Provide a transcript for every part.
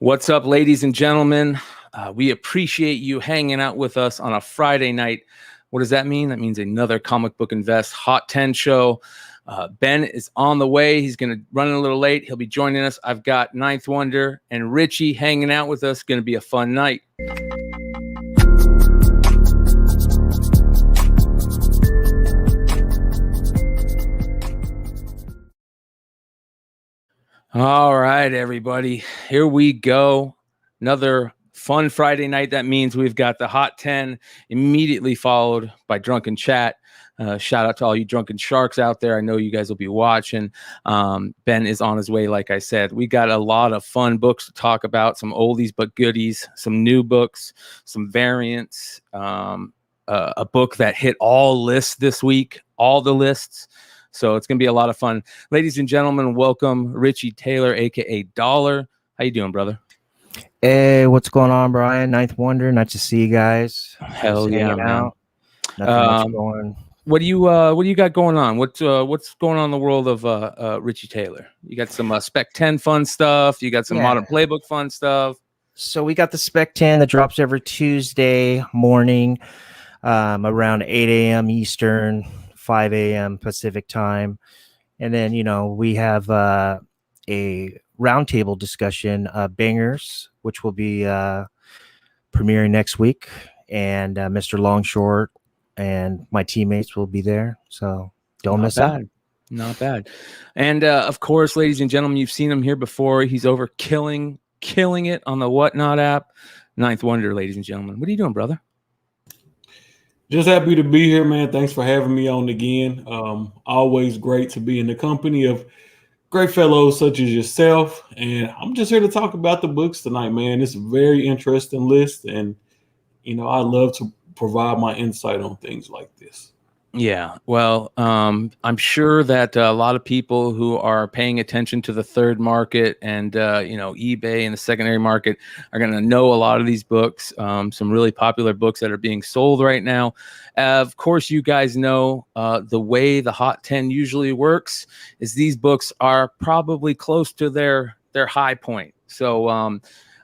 What's up, ladies and gentlemen? We appreciate you hanging out with us on a Friday night. What does that mean? That means another Comic Book Invest Hot 10 show. Ben is on the way. He's going to run a little late. He'll be joining us. I've got Ninth Wonder and Richie hanging out with us. Going to be a fun night. All right, everybody, here we go. Another fun Friday night. That means we've got the Hot 10 immediately followed by Drunken Chat. Shout out to all you drunken sharks out there. I know you guys will be watching. Ben is on his way, like I said. We got a lot of fun books to talk about, some oldies but goodies, some new books, some variants, a book that hit all lists this week, all the lists. So it's going to be a lot of fun. Ladies and gentlemen, welcome Richie Taylor, a.k.a. Dollar. How you doing, brother? Hey, what's going on, Brian? Ninth Wonder. Nice to see you guys. Hell yeah, man. Nothing much going. What do you got going on? What's going on in the world of Richie Taylor? You got some Spec 10 fun stuff. You got some Modern Playbook fun stuff. So we got the Spec 10 that drops every Tuesday morning around 8 a.m. Eastern, 5 a.m. Pacific time. And then, we have a roundtable discussion of Bangers, which will be premiering next week. And Mr. Longshort and my teammates will be there. So don't miss out. Not bad. And of course, ladies and gentlemen, you've seen him here before. He's over killing it on the Whatnot app. Ninth Wonder, ladies and gentlemen. What are you doing, brother? Just happy to be here, man. Thanks for having me on again. Always great to be in the company of great fellows such as yourself. And I'm just here to talk about the books tonight, man. It's a very interesting list. And, I love to provide my insight on things like this. Yeah, well, I'm sure that a lot of people who are paying attention to the third market and, eBay and the secondary market are going to know a lot of these books, some really popular books that are being sold right now. Of course, you guys know the way the Hot 10 usually works is these books are probably close to their high point. So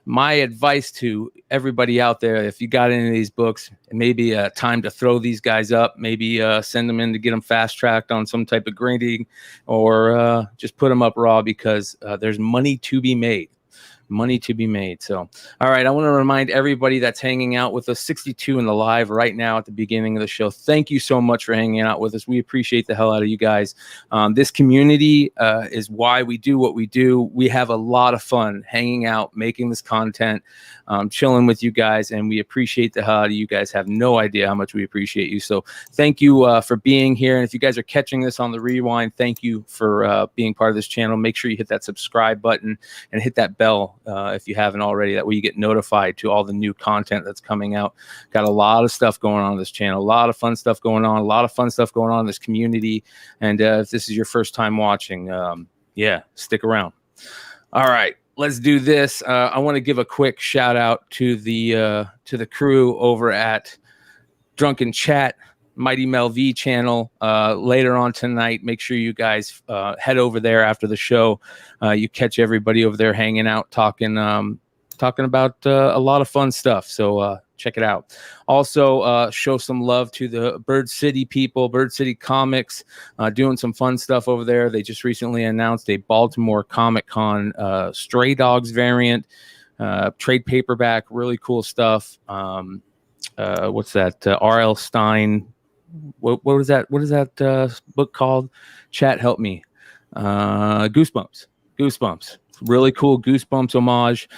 my advice to everybody out there, if you got any of these books, it may be time to throw these guys up, maybe send them in to get them fast-tracked on some type of grading, or just put them up raw because there's money to be made. So, all right, I want to remind everybody that's hanging out with us, 62 in the live right now at the beginning of the show. Thank you so much for hanging out with us. We appreciate the hell out of you guys. This community is why we do what we do. We have a lot of fun hanging out, making this content, chilling with you guys, and we appreciate the hell out of you guys. Have no idea how much we appreciate you. So thank you for being here. And if you guys are catching this on the rewind, thank you for being part of this channel. Make sure you hit that subscribe button and hit that bell if you haven't already. That way you get notified to all the new content that's coming out. Got a lot of stuff going on this channel, a lot of fun stuff going on, in this community. And if this is your first time watching, stick around. All right, let's do this. I want to give a quick shout out to the crew over at Drunken Chat, Mighty Mel V channel later on tonight. Make sure you guys head over there after the show. You catch everybody over there hanging out, talking about a lot of fun stuff. So check it out. Also, show some love to the Bird City people, Bird City Comics, doing some fun stuff over there. They just recently announced a Baltimore Comic Con Stray Dogs variant, trade paperback, really cool stuff. What's that? R.L. Stein. What was that? What is that book called? Chat, help me. Goosebumps. Really cool Goosebumps homage.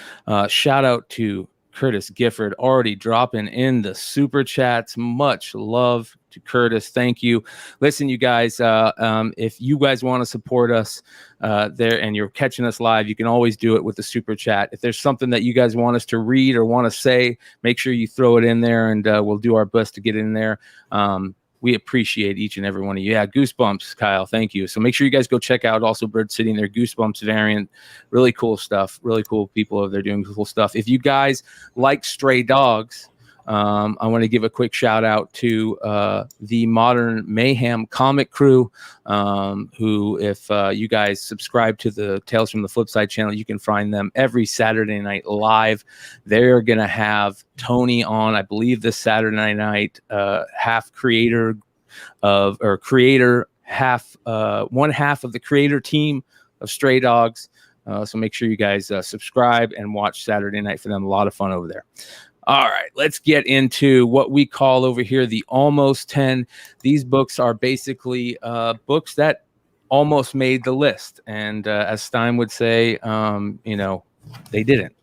Shout out to Curtis Gifford, already dropping in the super chats. Much love to Curtis. Thank you. Listen, you guys, if you guys want to support us there and you're catching us live, you can always do it with the super chat. If there's something that you guys want us to read or want to say, make sure you throw it in there, and we'll do our best to get it in there. We appreciate each and every one of you. Yeah, Goosebumps, Kyle. Thank you. So make sure you guys go check out also Bird City and their Goosebumps variant. Really cool stuff. Really cool people over there doing cool stuff. If you guys like Stray Dogs, I want to give a quick shout out to the Modern Mayhem comic crew, who, if you guys subscribe to the Tales from the Flipside channel, you can find them every Saturday night live. They're going to have Tony on, I believe, this Saturday night, half creator half one half of the creator team of Stray Dogs. So make sure you guys subscribe and watch Saturday night for them. A lot of fun over there. All right, let's get into what we call over here the Almost 10. These books are basically books that almost made the list. And as Stein would say, they didn't.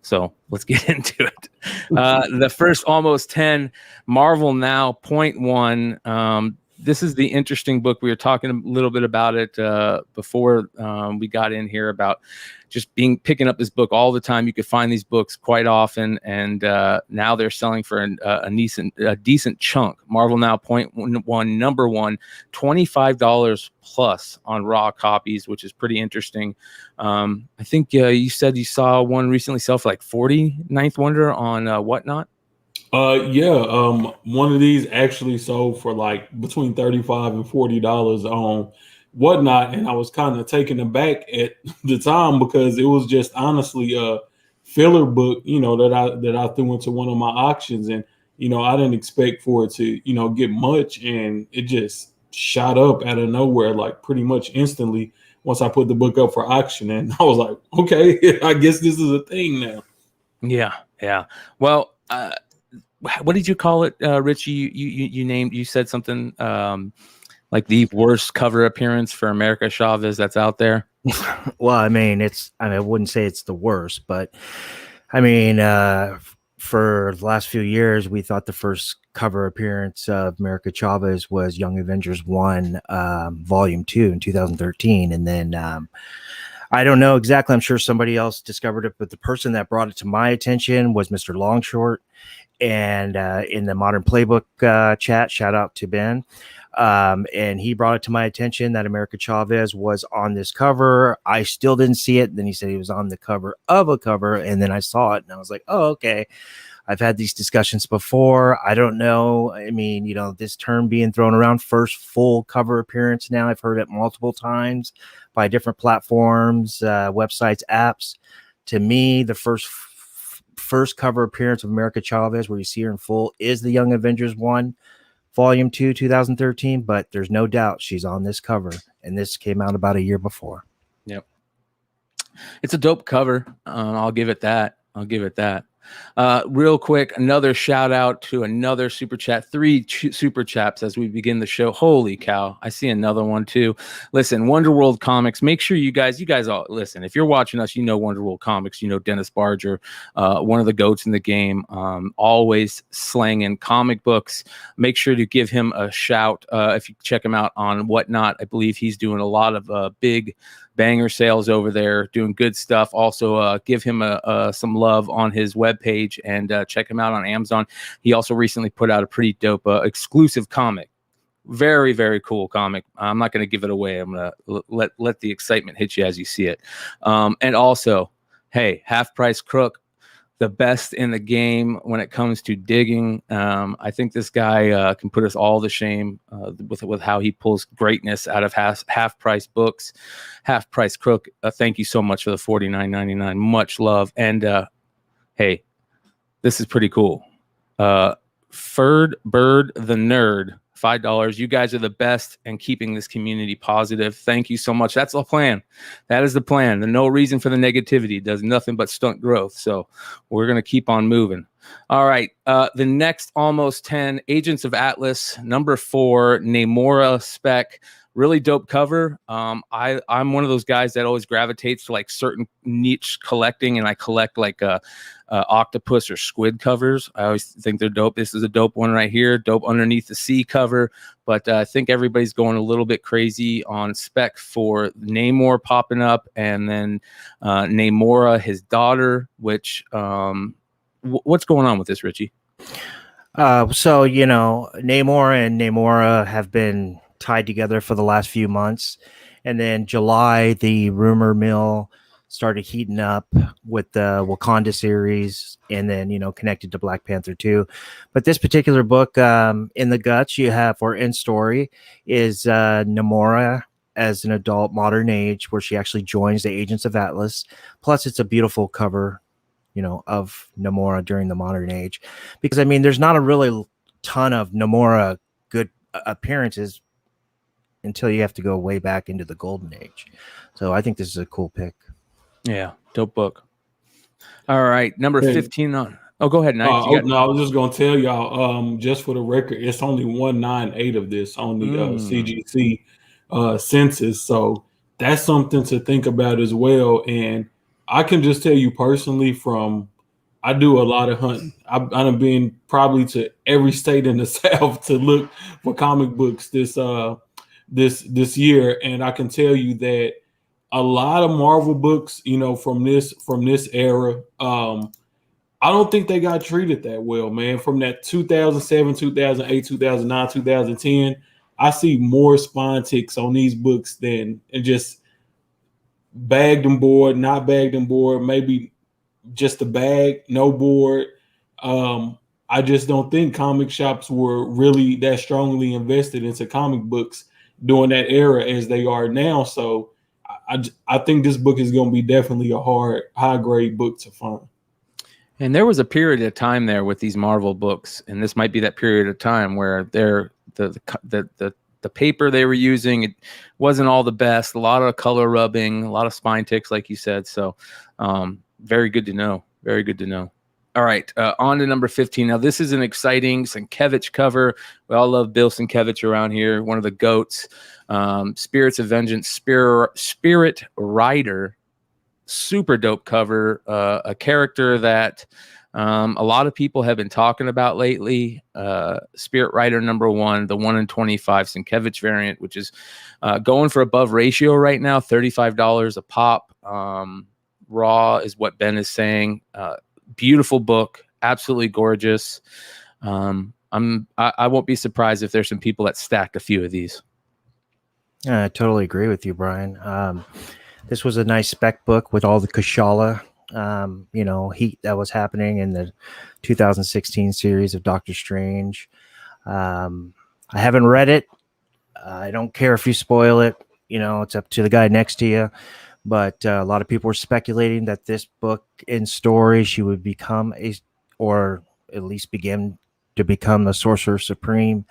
So let's get into it. The first Almost 10, Marvel Now, .1. This is the interesting book. We were talking a little bit about it before we got in here about just picking up this book all the time. You could find these books quite often, and now they're selling for a decent chunk. Marvel Now .1 number 1, $25 plus on raw copies, which is pretty interesting. I think you said you saw one recently sell for like 40 Ninth Wonder on Whatnot. One of these actually sold for like between $35 and $40 on Whatnot, and I was kind of taken aback at the time because it was just honestly a filler book, that I threw into one of my auctions, and I didn't expect for it to get much, and it just shot up out of nowhere like pretty much instantly once I put the book up for auction, and I was like, okay, I guess this is a thing now. Yeah. Well, what did you call it, Richie? You said something like the worst cover appearance for America Chavez that's out there. Well, I wouldn't say it's the worst, but for the last few years, we thought the first cover appearance of America Chavez was Young Avengers 1, Volume 2 in 2013. And then I don't know exactly. I'm sure somebody else discovered it, but the person that brought it to my attention was Mr. Longshort. And in the Modern Playbook chat, shout out to Ben. And he brought it to my attention that America Chavez was on this cover. I still didn't see it. Then he said he was on the cover of a cover. And then I saw it and I was like, oh, okay. I've had these discussions before. I don't know. This term being thrown around, first full cover appearance now. I've heard it multiple times by different platforms, websites, apps. To me, the first cover appearance of America Chavez where you see her in full is the Young Avengers 1, Volume 2, 2013, but there's no doubt she's on this cover, and this came out about a year before. Yep. It's a dope cover. I'll give it that. Real quick, another shout out to another super chat, 3 super chats as we begin the show. Holy cow, I see another one too. Listen, Wonder World Comics, make sure you guys all listen. If you're watching us, Wonder World Comics, Dennis Barger, one of the goats in the game, always slanging comic books. Make sure to give him a shout if you check him out on Whatnot. I believe he's doing a lot of big banger sales over there, doing good stuff. Also, give him some love on his webpage and check him out on Amazon. He also recently put out a pretty dope exclusive comic. Very, very cool comic. I'm not going to give it away. I'm going to let the excitement hit you as you see it. And also, hey, Half Price Crook, the best in the game when it comes to digging. I think this guy can put us all to shame with how he pulls greatness out of half price books. Half Price Crook, thank you so much for the $49.99. Much love. And hey, this is pretty cool. Furred Bird the Nerd, $5. You guys are the best and keeping this community positive. Thank you so much. That's the plan. That is the plan. There's no reason for the negativity. It does nothing but stunt growth. So we're going to keep on moving. All right. The next Almost 10, Agents of Atlas, number 4, Namora spec. Really dope cover. I'm one of those guys that always gravitates to like certain niche collecting, and I collect like octopus or squid covers. I always think they're dope. This is a dope one right here. Dope Underneath the Sea cover. But I think everybody's going a little bit crazy on spec for Namor popping up, and then Namora, his daughter, which what's going on with this, Richie? So, Namor and Namora have been tied together for the last few months. And then July, the rumor mill started heating up with the Wakanda series, and then connected to Black Panther too. But this particular book, in the guts, you have, or in story, is Namora as an adult modern age, where she actually joins the Agents of Atlas. Plus, it's a beautiful cover, of Namora during the modern age, because I mean, there's not a really ton of Namora good appearances until you have to go way back into the golden age. So I think this is a cool pick. Yeah, dope book. All right, number 15 on. Oh, go ahead, Knight. No, I was just gonna tell y'all, just for the record, it's only 198 of this on the CGC census, so that's something to think about as well. And I can just tell you personally, I do a lot of hunting. I've been probably to every state in the South to look for comic books this year, and I can tell you that a lot of Marvel books, from this era, I don't think they got treated that well, man. From that 2007, 2008, 2009, 2010, I see more spawn ticks on these books than and just bagged and board, not bagged and board, maybe just a bag, no board. I just don't think comic shops were really that strongly invested into comic books during that era as they are now. So I think this book is going to be definitely a high grade book to find. And there was a period of time there with these Marvel books, and this might be that period of time where the paper they were using, it wasn't all the best. A lot of color rubbing, a lot of spine ticks, like you said. So, very good to know. Very good to know. All right, on to number 15. Now, this is an exciting Sienkiewicz cover. We all love Bill Sienkiewicz around here, one of the GOATs. Spirits of Vengeance, Spirit Rider. Super dope cover, a character that a lot of people have been talking about lately. Spirit Rider #1, the 1 in 25 Sienkiewicz variant, which is going for above ratio right now, $35 a pop. Raw is what Ben is saying. Beautiful book, absolutely gorgeous. I won't be surprised if there's some people that stacked a few of these. I totally agree with you, Brian. This was a nice spec book with all the Kashala, heat that was happening in the 2016 series of Doctor Strange. I haven't read it. I don't care if you spoil it. It's up to the guy next to you. But a lot of people were speculating that this book in story, she would become or at least begin to become the Sorcerer Supreme.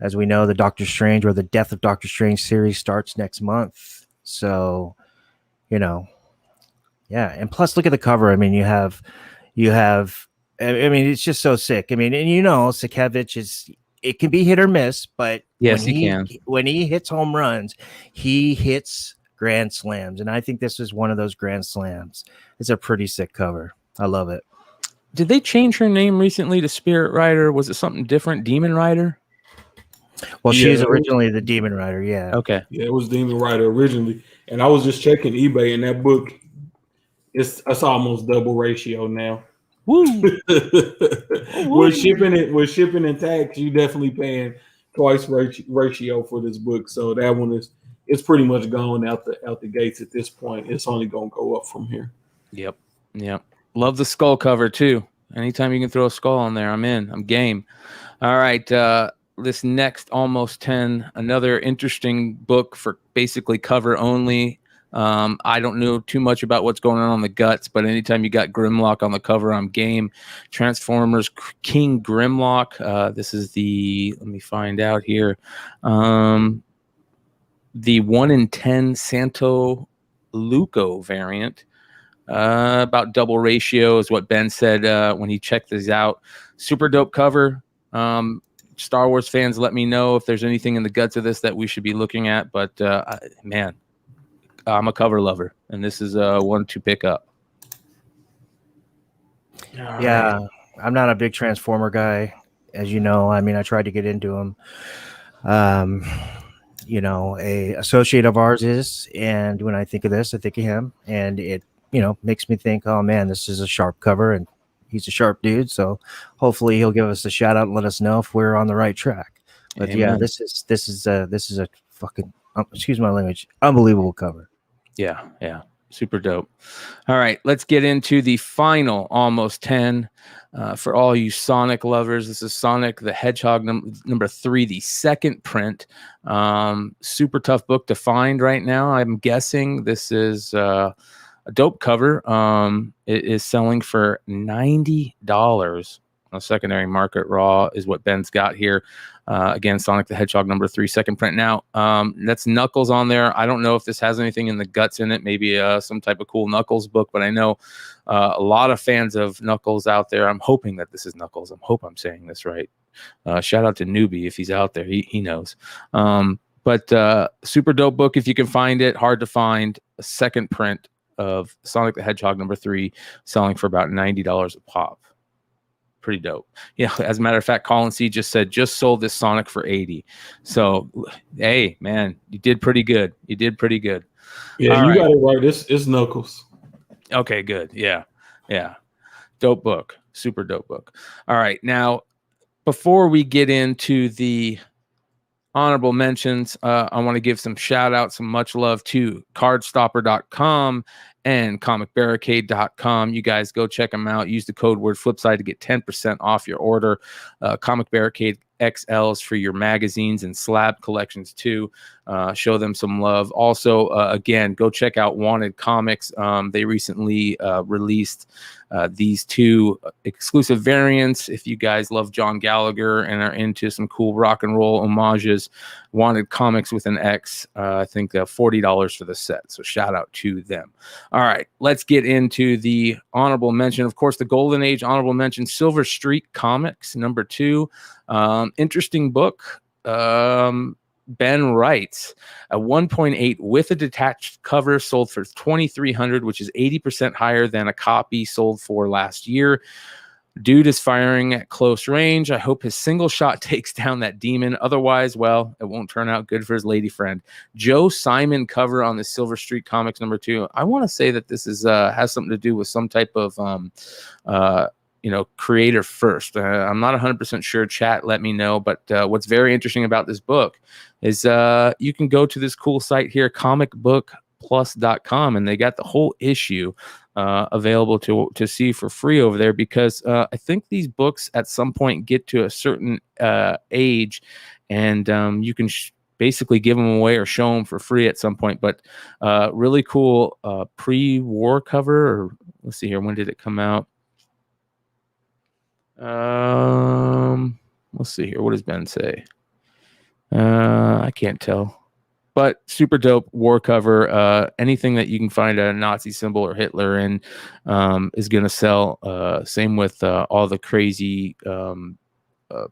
As we know, the Doctor Strange or the Death of Doctor Strange series starts next month. So, yeah. And plus, look at the cover. I mean, you have. I mean, it's just so sick. I mean, and Sienkiewicz it can be hit or miss, but yes, he can. When he hits home runs, he hits grand slams, and I think this is one of those grand slams. It's a pretty sick cover. I love it. Did they change her name recently to Spirit Rider? Was it something different? Demon Rider? Well, she was originally the Demon Rider. Yeah. Okay. Yeah, it was Demon Rider originally, and I was just checking eBay, and that book it's almost double ratio now. Woo! With shipping and tax, you definitely paying twice ratio for this book. So that one it's pretty much gone out the gates at this point. It's only gonna go up from here. Yep. Love the skull cover too. Anytime you can throw a skull on there, I'm in. I'm game. All right. This next almost 10, another interesting book for basically cover only. I don't know too much about what's going on the guts, but anytime you got Grimlock on the cover, I'm game. Transformers King Grimlock. This is let me find out here. The 1 in 10 Santo Luco variant. About double ratio is what Ben said when he checked these out. Super dope cover. Star Wars fans, let me know if there's anything in the guts of this that we should be looking at. But man, I'm a cover lover, and this is one to pick up. Yeah, I'm not a big Transformer guy, as you know. I mean, I tried to get into them. A associate of ours is, and when I think of this, I think of him, and it makes me think, oh man, this is a sharp cover, and he's a sharp dude. So hopefully he'll give us a shout out and let us know if we're on the right track. But Amen. Yeah, this is a fucking excuse my language, unbelievable cover. Yeah. Super dope. All right, let's get into the final almost 10 for all you Sonic lovers. This is Sonic the Hedgehog number 3, the second print. Super tough book to find right now. I'm guessing this is a dope cover. It is selling for $90 on secondary market. Raw is what Ben's got here. Again, Sonic the Hedgehog number 3, second print. Now, that's Knuckles on there. I don't know if this has anything in the guts in it, maybe some type of cool Knuckles book, but I know a lot of fans of Knuckles out there. I'm hoping that this is Knuckles. I hope I'm saying this right. Shout out to Newbie if he's out there. He knows. But super dope book if you can find it. Hard to find. A second print of Sonic the Hedgehog number 3, selling for about $90 a pop. Pretty dope. Yeah, as a matter of fact, Colin C just said just sold this Sonic for 80. So hey, man, you did pretty good. You did pretty good. Yeah, All you right. got it right. It's Knuckles. Okay, good. Yeah. Dope book. Super dope book. All right. Now, before we get into the honorable mentions, I want to give some shout out, some much love to cardstopper.com and comicbarricade.com. You guys go check them out. Use the code word Flipside to get 10% off your order. Comic Barricade XLs for your magazines and slab collections too. Show them some love. Also, again, go check out Wanted Comics. They recently released these 2 exclusive variants. If you guys love John Gallagher and are into some cool rock and roll homages, Wanted Comics with an X, I think $40 for the set. So shout out to them. All right, let's get into the honorable mention. Of course, the Golden Age honorable mention, Silver Streak Comics number 2. Interesting book. Ben writes, a 1.8 with a detached cover sold for $2,300, which is 80% higher than a copy sold for last year. Dude is firing at close range. I hope his single shot takes down that demon. Otherwise, well, it won't turn out good for his lady friend. Joe Simon cover on the Silver Streak Comics number 2. I want to say that this is has something to do with some type of creator first. I'm not 100% sure. Chat, let me know. But what's very interesting about this book is you can go to this cool site here, comicbookplus.com, and they got the whole issue available to see for free over there, because I think these books at some point get to a certain age, and you can basically give them away or show them for free at some point. But really cool pre-war cover, or let's see here, when did it come out? Let's see here. What does Ben say? I can't tell. But super dope war cover. Anything that you can find a Nazi symbol or Hitler in is going to sell. Same with all the crazy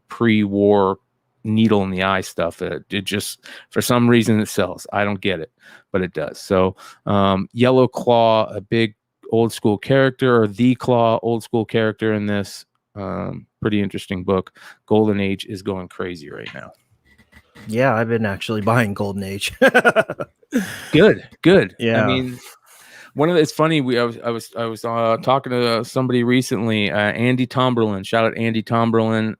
pre-war needle in the eye stuff. It just, for some reason, it sells. I don't get it, but it does. So Yellow Claw, a big old school character, or the Claw, old school character in this. Pretty interesting book. Golden Age is going crazy right now. Yeah, I've been actually buying Golden Age. Good. Yeah. I mean, it's funny. I was talking to somebody recently, Andy Tomberlin. Shout out Andy Tomberlin.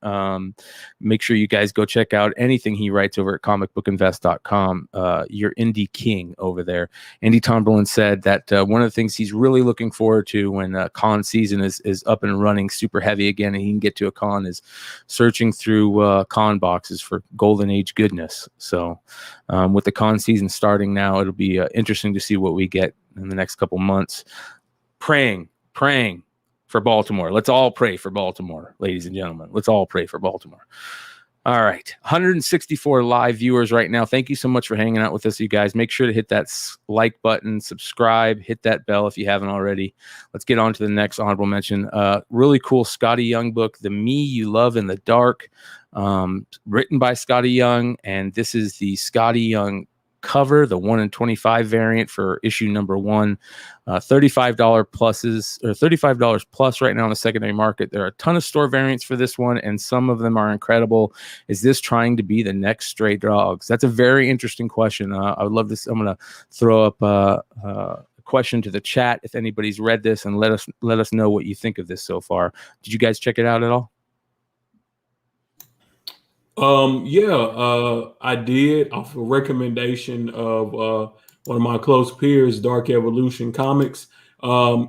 Make sure you guys go check out anything he writes over at comicbookinvest.com. Your indie king over there. Andy Tomberlin said that one of the things he's really looking forward to when con season is up and running super heavy again, and he can get to a con, is searching through con boxes for Golden Age goodness. So with the con season starting now, it'll be interesting to see what we get in the next couple months. Praying for Baltimore. Let's all pray for Baltimore, ladies and gentlemen. Let's all pray for Baltimore. All right. 164 live viewers right now. Thank you so much for hanging out with us, you guys. Make sure to hit that like button, subscribe, hit that bell if you haven't already. Let's get on to the next honorable mention. Really cool Scotty Young book, The Me You Love in the Dark, written by Scotty Young. And this is the Scotty Young cover, the 1 in 25 variant for issue number 1. $35 plus right now in the secondary market. There are a ton of store variants for this one, and some of them are incredible. Is this trying to be the next Stray Dogs? That's a very interesting question. I would love this. I'm going to throw up a question to the chat if anybody's read this, and let us know what you think of this so far. Did you guys check it out at all? I did, off a recommendation of one of my close peers, Dark Evolution Comics.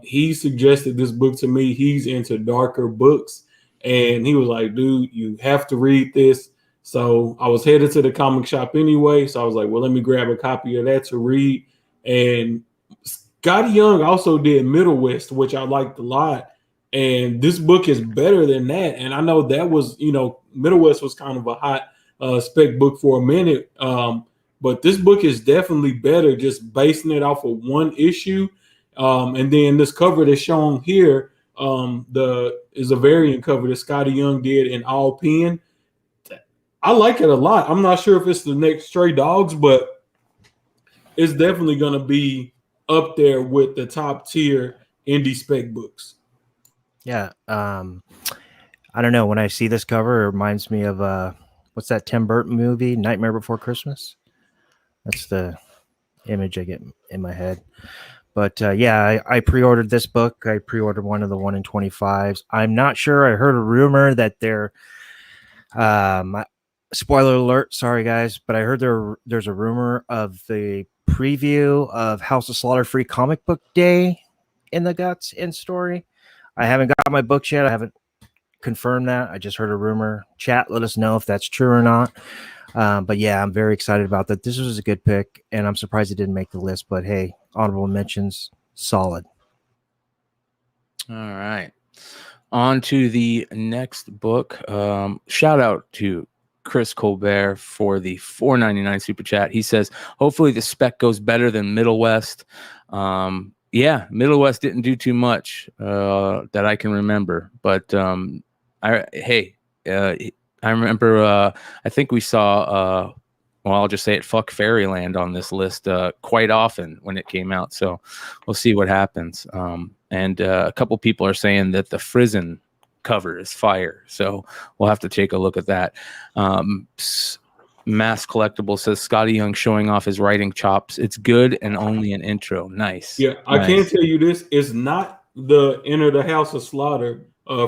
He suggested this book to me. He's into darker books, and he was like, "Dude, you have to read this." So I was headed to the comic shop anyway. So I was like, "Well, let me grab a copy of that to read." And Scotty Young also did Middle West, which I liked a lot. And this book is better than that. And I know that was, Middle West was kind of a hot spec book for a minute. But this book is definitely better, just basing it off of one issue. And then this cover that's shown here is a variant cover that Scotty Young did in all pen. I like it a lot. I'm not sure if it's the next Stray Dogs, but it's definitely going to be up there with the top tier indie spec books. Yeah. I don't know. When I see this cover, it reminds me of what's that Tim Burton movie, Nightmare Before Christmas? That's the image I get in my head. But yeah, I pre-ordered this book. I pre-ordered one of the 1 in 25s. I'm not sure. I heard a rumor that they're spoiler alert, sorry guys, but I heard there's a rumor of the preview of House of Slaughter Free Comic Book Day in the Guts in story. I haven't got my books yet. I haven't confirmed that. I just heard a rumor. Chat, let us know if that's true or not. But yeah, I'm very excited about that. This was a good pick, and I'm surprised it didn't make the list. But hey, honorable mentions, solid. All right. On to the next book. Shout out to Chris Colbert for the $4.99 super chat. He says, hopefully the spec goes better than Middle West. Yeah, Middle West didn't do too much that I can remember. But I remember I think we saw well, I'll just say it, fuck Fairyland on this list quite often when it came out. So we'll see what happens. And a couple people are saying that the Frizen cover is fire. So we'll have to take a look at that. Mass Collectible says Scotty Young showing off his writing chops. It's good and only an intro. Nice. Yeah, I can tell you this. It's not the Enter the House of Slaughter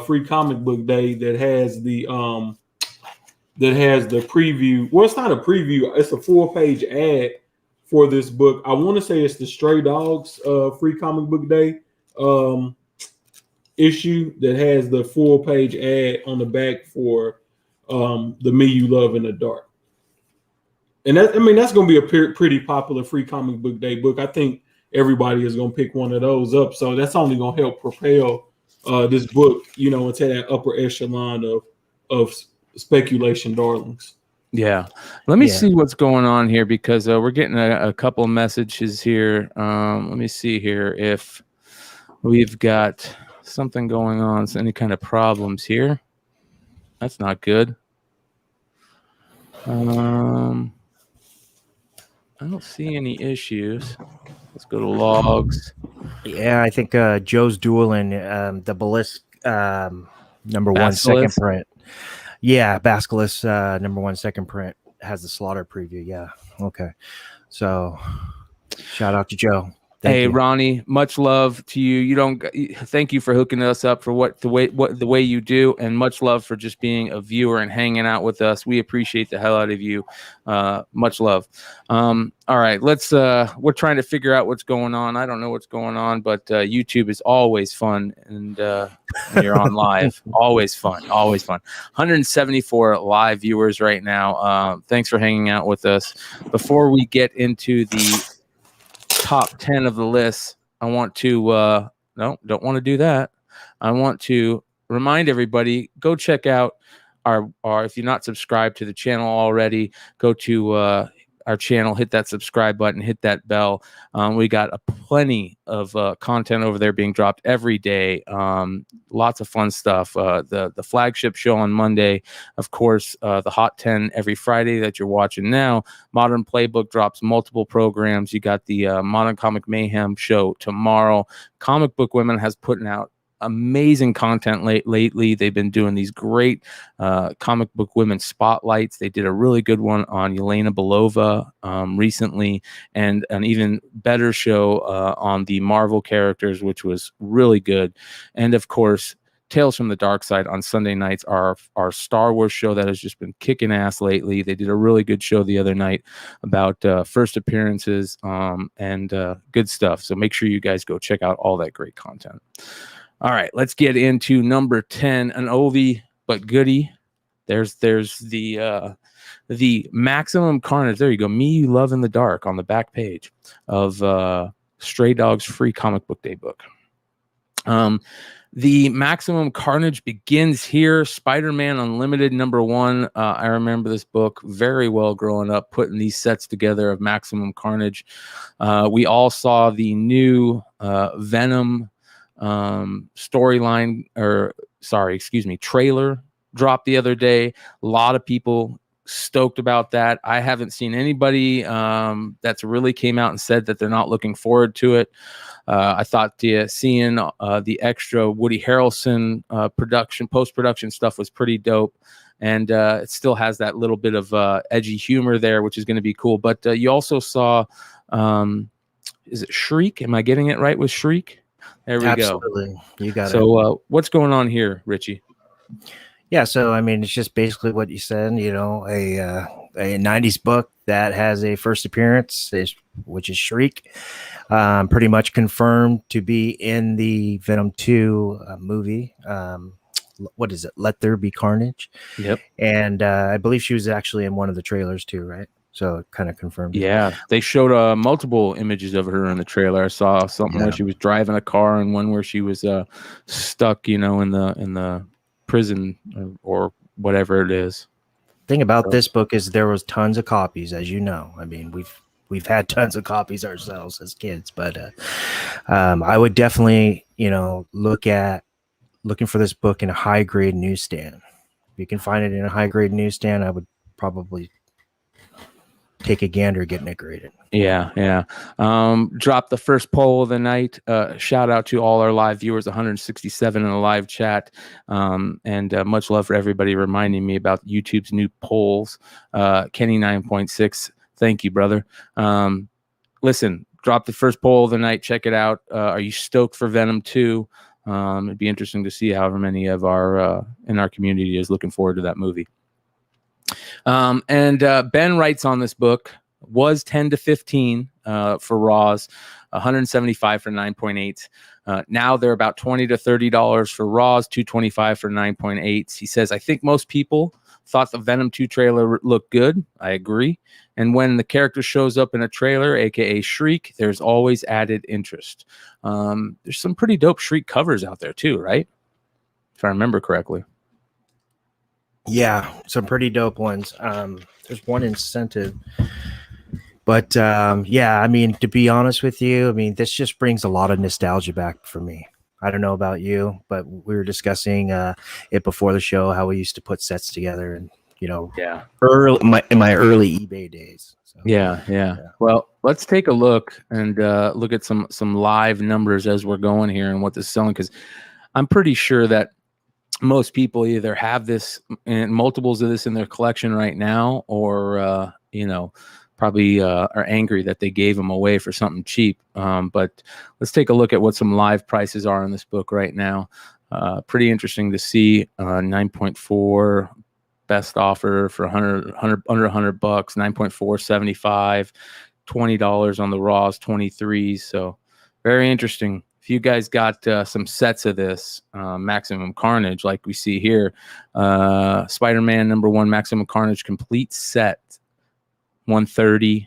free comic book day that has the preview. Well, it's not a preview. It's a full-page ad for this book. I want to say it's the Stray Dogs free comic book day issue that has the full-page ad on the back for the Me You Love in the Dark. And that's going to be a pretty popular free comic book day book. I think everybody is going to pick one of those up. So that's only going to help propel this book, into that upper echelon of speculation darlings. Yeah. Let me see what's going on here because we're getting a couple of messages here. Let me see here if we've got something going on. Any kind of problems here? That's not good. I don't see any issues. Let's go to logs. Yeah, I think Joe's dueling the Basilisk number one second print. Yeah, Basilisk number 1 second print has the Slaughter preview. Yeah, okay. So shout out to Joe. Thank you. Ronnie, much love to you. Thank you for hooking us up for the way you do, and much love for just being a viewer and hanging out with us. We appreciate the hell out of you. Much love. All right, we're trying to figure out what's going on. I don't know what's going on, but YouTube is always fun, and when you're on live, always fun. 174 live viewers right now. Thanks for hanging out with us. Before we get into the top 10 of the list, I want to don't want to do that. I want to remind everybody, go check out our if you're not subscribed to the channel already, go to our channel, hit that subscribe button, hit that bell. We got plenty of content over there being dropped every day. Lots of fun stuff. The flagship show on Monday, of course, the Hot 10 every Friday that you're watching now. Modern Playbook drops multiple programs. You got the Modern Comic Mayhem show tomorrow. Comic Book Women has put out amazing content lately. They've been doing these great comic book women spotlights. They did a really good one on Yelena Belova recently, and an even better show on the Marvel characters, which was really good. And of course, Tales from the Dark Side on Sunday nights, our Star Wars show that has just been kicking ass lately. They did a really good show the other night about first appearances and good stuff. So make sure you guys go check out all that great content. All right, let's get into number 10, an oldie but goodie. There's the Maximum Carnage. There you go. Me You Love in the Dark on the back page of Stray Dog's free comic book day book. The Maximum Carnage begins here. Spider-Man Unlimited #1. I remember this book very well growing up, putting these sets together of Maximum Carnage. We all saw the new Venom trailer drop the other day. A lot of people stoked about that. I haven't seen anybody that's really came out and said that they're not looking forward to it. I thought seeing the extra Woody Harrelson post-production stuff was pretty dope. And it still has that little bit of edgy humor there, which is going to be cool. But you also saw, is it Shriek? Am I getting it right with Shriek? There we Absolutely. go. You got it. So what's going on here, Richie? Yeah, so I mean, it's just basically what you said. You know, a 90s book that has a first appearance, which is Shriek, pretty much confirmed to be in the Venom 2 movie. What is it? Let There Be Carnage. Yep. And I believe she was actually in one of the trailers too, right? So it kind of confirmed. Yeah, they showed multiple images of her in the trailer. I saw something where she was driving a car, and one where she was stuck, in the prison or whatever it is. Thing about this book is there was tons of copies, as you know. I mean, we've had tons of copies ourselves as kids, but I would definitely looking for this book in a high grade newsstand. If you can find it in a high grade newsstand, I would probably take a gander getting it graded. Yeah. Drop the first poll of the night. Shout out to all our live viewers, 167 in the live chat. And much love for everybody reminding me about YouTube's new polls. Kenny 9.6. Thank you, brother. Listen, drop the first poll of the night. Check it out. Are you stoked for Venom 2? It'd be interesting to see however many of our in our community is looking forward to that movie. And Ben writes on this book, was 10 to 15 for Raws, 175 for 9.8. Now they're about $20 to $30 for Raws, $225 for 9.8. He says, I think most people thought the Venom 2 trailer looked good. I agree. And when the character shows up in a trailer, aka Shriek, there's always added interest. There's some pretty dope Shriek covers out there too, right? If I remember correctly. Yeah, some pretty dope ones. There's one incentive. But yeah, I mean, to be honest with you, I mean, this just brings a lot of nostalgia back for me. I don't know about you, but we were discussing it before the show, how we used to put sets together and, in my early eBay days. So, yeah. Well, let's take a look and look at some live numbers as we're going here and what this is selling, because I'm pretty sure that most people either have this and multiples of this in their collection right now, or probably are angry that they gave them away for something cheap. But let's take a look at what some live prices are in this book right now. Pretty interesting to see. 9.4 best offer for under $100, $100, 9.4, 75, $20 on the Raws, 23s. So very interesting. If you guys got some sets of this Maximum Carnage, like we see here, Spider-Man #1 Maximum Carnage complete set, 130.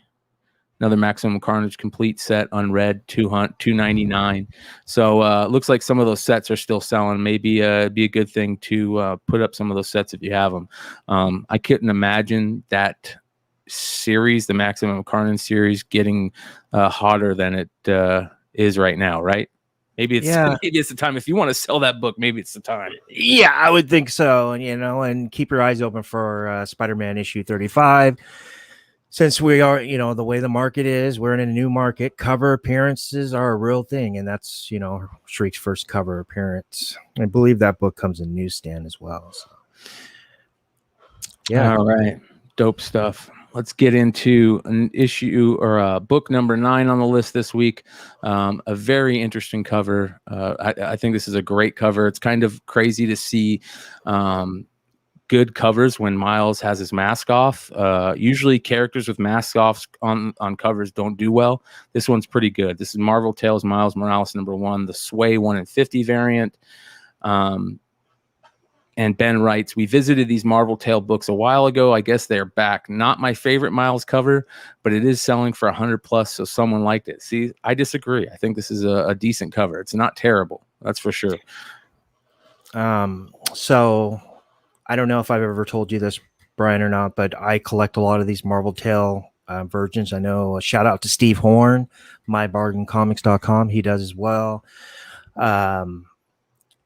Another Maximum Carnage complete set unread, $299. So looks like some of those sets are still selling. Maybe be a good thing to put up some of those sets if you have them. I couldn't imagine that series, the Maximum Carnage series, getting hotter than it is right now, right? Maybe it's the time. If you want to sell that book, maybe it's the time. Yeah, I would think so. And and keep your eyes open for Spider-Man issue 35. Since we are, the way the market is, we're in a new market. Cover appearances are a real thing, and that's Shriek's first cover appearance. I believe that book comes in newsstand as well. So. Yeah. All right. Dope stuff. let's get into an issue or book number 9 on the list this week. A very interesting cover. I think this is a great cover. It's kind of crazy to see good covers when Miles has his mask off. Usually characters with masks off on covers don't do well. This one's pretty good. This is Marvel Tales Miles Morales #1, the Sway 1 in 50 variant. And Ben writes, we visited these Marvel Tale books a while ago. I guess they're back. Not my favorite Miles cover, but it is selling for $100+, so someone liked it. See, I disagree. I think this is a decent cover. It's not terrible. That's for sure. So I don't know if I've ever told you this, Brian, or not, but I collect a lot of these Marvel Tale versions. I know a shout out to Steve Horn, mybargaincomics.com. He does as well.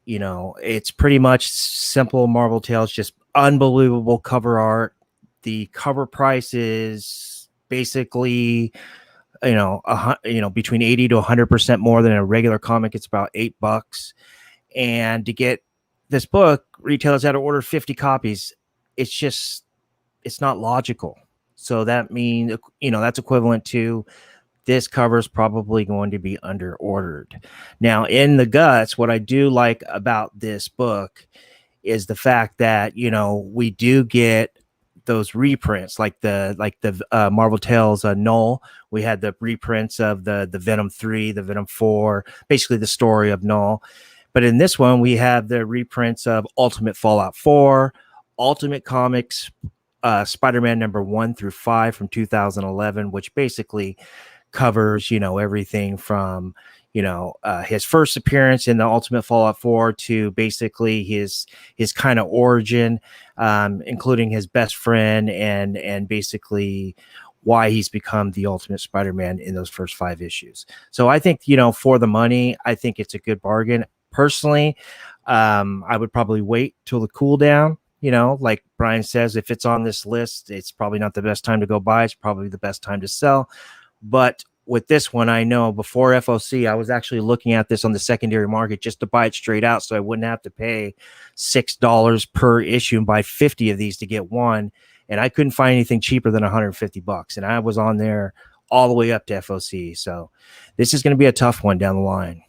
You know, it's pretty much simple Marvel Tales, just unbelievable cover art. The cover price is basically, between 80 to 100% more than a regular comic. It's about $8. And to get this book, retailers had to order 50 copies. It's not logical. So that means, that's equivalent to this cover is probably going to be under ordered. Now, in the guts, what I do like about this book is the fact that, we do get those reprints, like the Marvel Tales Null. We had the reprints of the Venom 3, the Venom 4, basically the story of Null. But in this one, we have the reprints of Ultimate Fallout 4, Ultimate Comics, Spider-Man #1 through 5 from 2011, which basically covers, everything from, his first appearance in the Ultimate Fallout 4 to basically his kind of origin, including his best friend and basically why he's become the Ultimate Spider-Man in those first 5 issues. So I think, for the money, I think it's a good bargain. Personally, I would probably wait till the cool down. Like Brian says, if it's on this list, it's probably not the best time to go buy. It's probably the best time to sell. But with this one, I know before FOC, I was actually looking at this on the secondary market just to buy it straight out, so I wouldn't have to pay $6 per issue and buy 50 of these to get one. And I couldn't find anything cheaper than $150. And I was on there all the way up to FOC. So this is going to be a tough one down the line.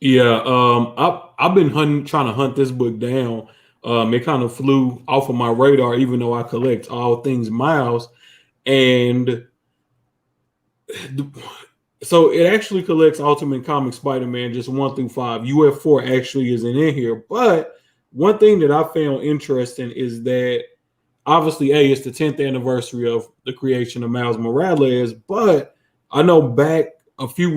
Yeah, I've been trying to hunt this book down. It kind of flew off of my radar, even though I collect all things Miles. And so it actually collects Ultimate Comics Spider-Man just 1 through 5. UF4 actually isn't in here. But one thing that I found interesting is that obviously, it's the 10th anniversary of the creation of Miles Morales. But I know back a few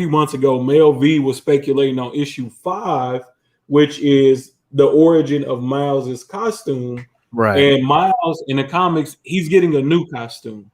months ago, Mel V was speculating on issue 5, which is the origin of Miles's costume. Right. And Miles in the comics, he's getting a new costume.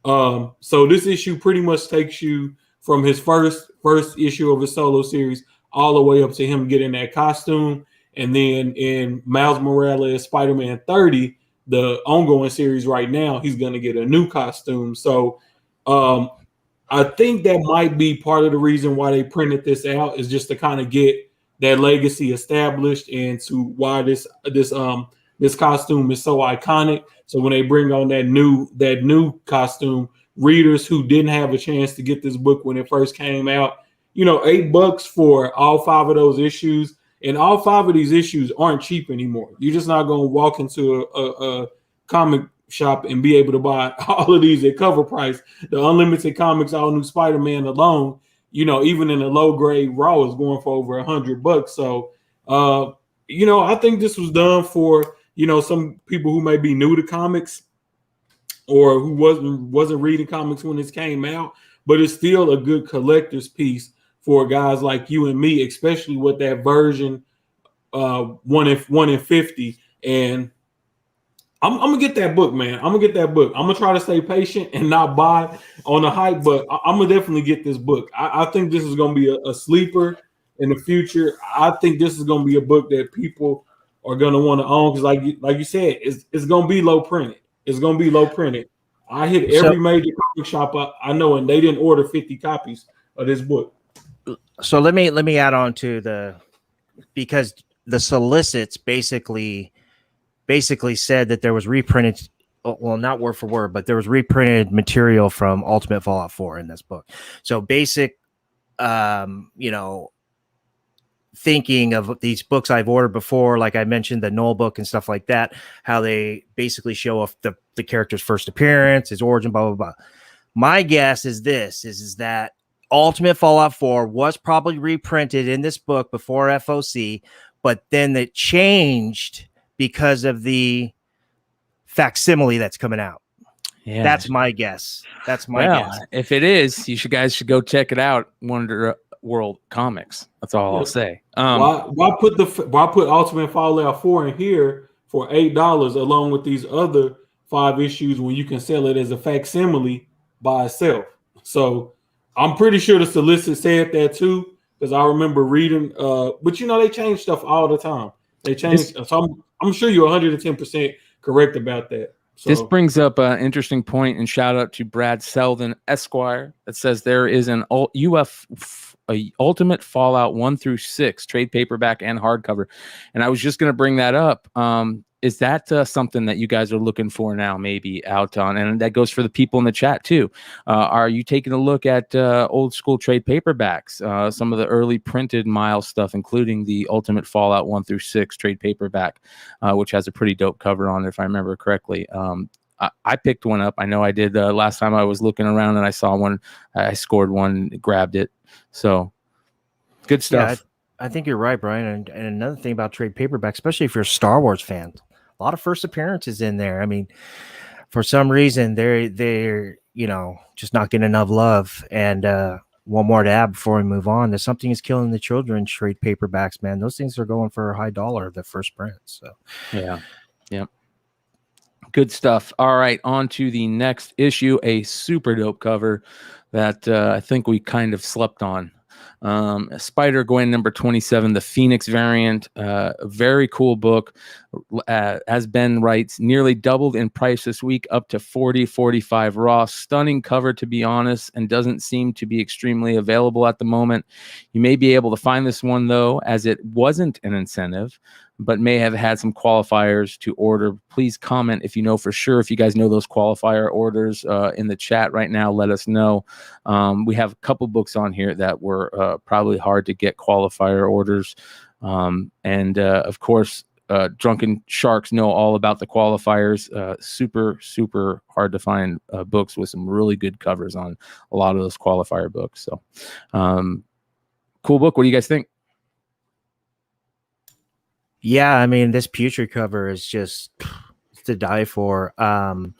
So this issue pretty much takes you from his first issue of his solo series all the way up to him getting that costume. And then in Miles Morales Spider-Man 30, the ongoing series right now, he's going to get a new costume. So I think that might be part of the reason why they printed this out, is just to kind of get that legacy established and to why this costume is so iconic. So when they bring on that new costume, readers who didn't have a chance to get this book when it first came out, $8 for all 5 of those issues. And all 5 of these issues aren't cheap anymore. You're just not going to walk into a comic shop and be able to buy all of these at cover price. The Unlimited Comics All New Spider-Man alone, even in a low grade raw, is going for over $100. So, I think this was done for, some people who may be new to comics or who wasn't reading comics when this came out, but it's still a good collector's piece for guys like you and me, especially with that version 1 in 50. And I'm gonna get that book, man. I'm gonna try to stay patient and not buy on the hype, but I'm gonna definitely get this book. I think this is gonna be a sleeper in the future. I think this is gonna be a book that people are gonna want to own, because like you said, it's gonna be low printed. It's gonna be low printed. I hit every major comic shop I know, and they didn't order 50 copies of this book. So let me add on to because the solicits basically said that there was reprinted well, not word for word, but there was reprinted material from Ultimate Fallout 4 in this book. So basic, you know, thinking of these books I've ordered before, like I mentioned, the Null book and stuff like that, how they basically show off the character's first appearance, his origin, blah, blah, blah. My guess is this, is that Ultimate Fallout 4 was probably reprinted in this book before FOC, but then it changed because of the facsimile that's coming out. Yeah, that's my guess. That's my guess. If it is, you guys should go check it out. Wonder World Comics. That's all I'll say. Why put Ultimate Fallout 4 in here for $8 along with these other 5 issues when you can sell it as a facsimile by itself? So I'm pretty sure the solicit said that too, because I remember reading. But you know, they change stuff all the time. They change. So I'm sure you're 110% correct about that. So. This brings up an interesting point, and shout out to Brad Selden Esquire that says there is an Ultimate Fallout 1 through 6 trade paperback and hardcover, and I was just going to bring that up. Is that something that you guys are looking for now, maybe out on? And that goes for the people in the chat too. Are you taking a look at old school trade paperbacks, some of the early printed Miles stuff, including the Ultimate Fallout 1 through 6 trade paperback, which has a pretty dope cover on it, if I remember correctly. I picked one up. I know I did last time I was looking around and I saw one. I scored one, grabbed it. So good stuff. Yeah, I think you're right, Brian. And another thing about trade paperback, especially if you're a Star Wars fan, a lot of first appearances in there. I mean, for some reason, they're you know, just not getting enough love. And one more to add before we move on: there's Something Is Killing the Children trade paperbacks. Man, those things are going for a high dollar, the first print. So yeah, good stuff. All right, on to the next issue. A super dope cover that I think we kind of slept on. Spider-Gwen number 27, the Phoenix variant. A very cool book. As Ben writes, nearly doubled in price this week, up to $40.45 raw. Stunning cover, to be honest, and doesn't seem to be extremely available at the moment. You may be able to find this one, though, as it wasn't an incentive, but may have had some qualifiers to order. Please comment if you know for sure. If you guys know those qualifier orders in the chat right now, let us know. We have a couple books on here that were probably hard to get qualifier orders. Of course, Drunken Sharks know all about the qualifiers. Super, super hard to find books with some really good covers on a lot of those qualifier books. So cool book. What do you guys think? Yeah, I mean, this Putrid cover is just to die for. I'm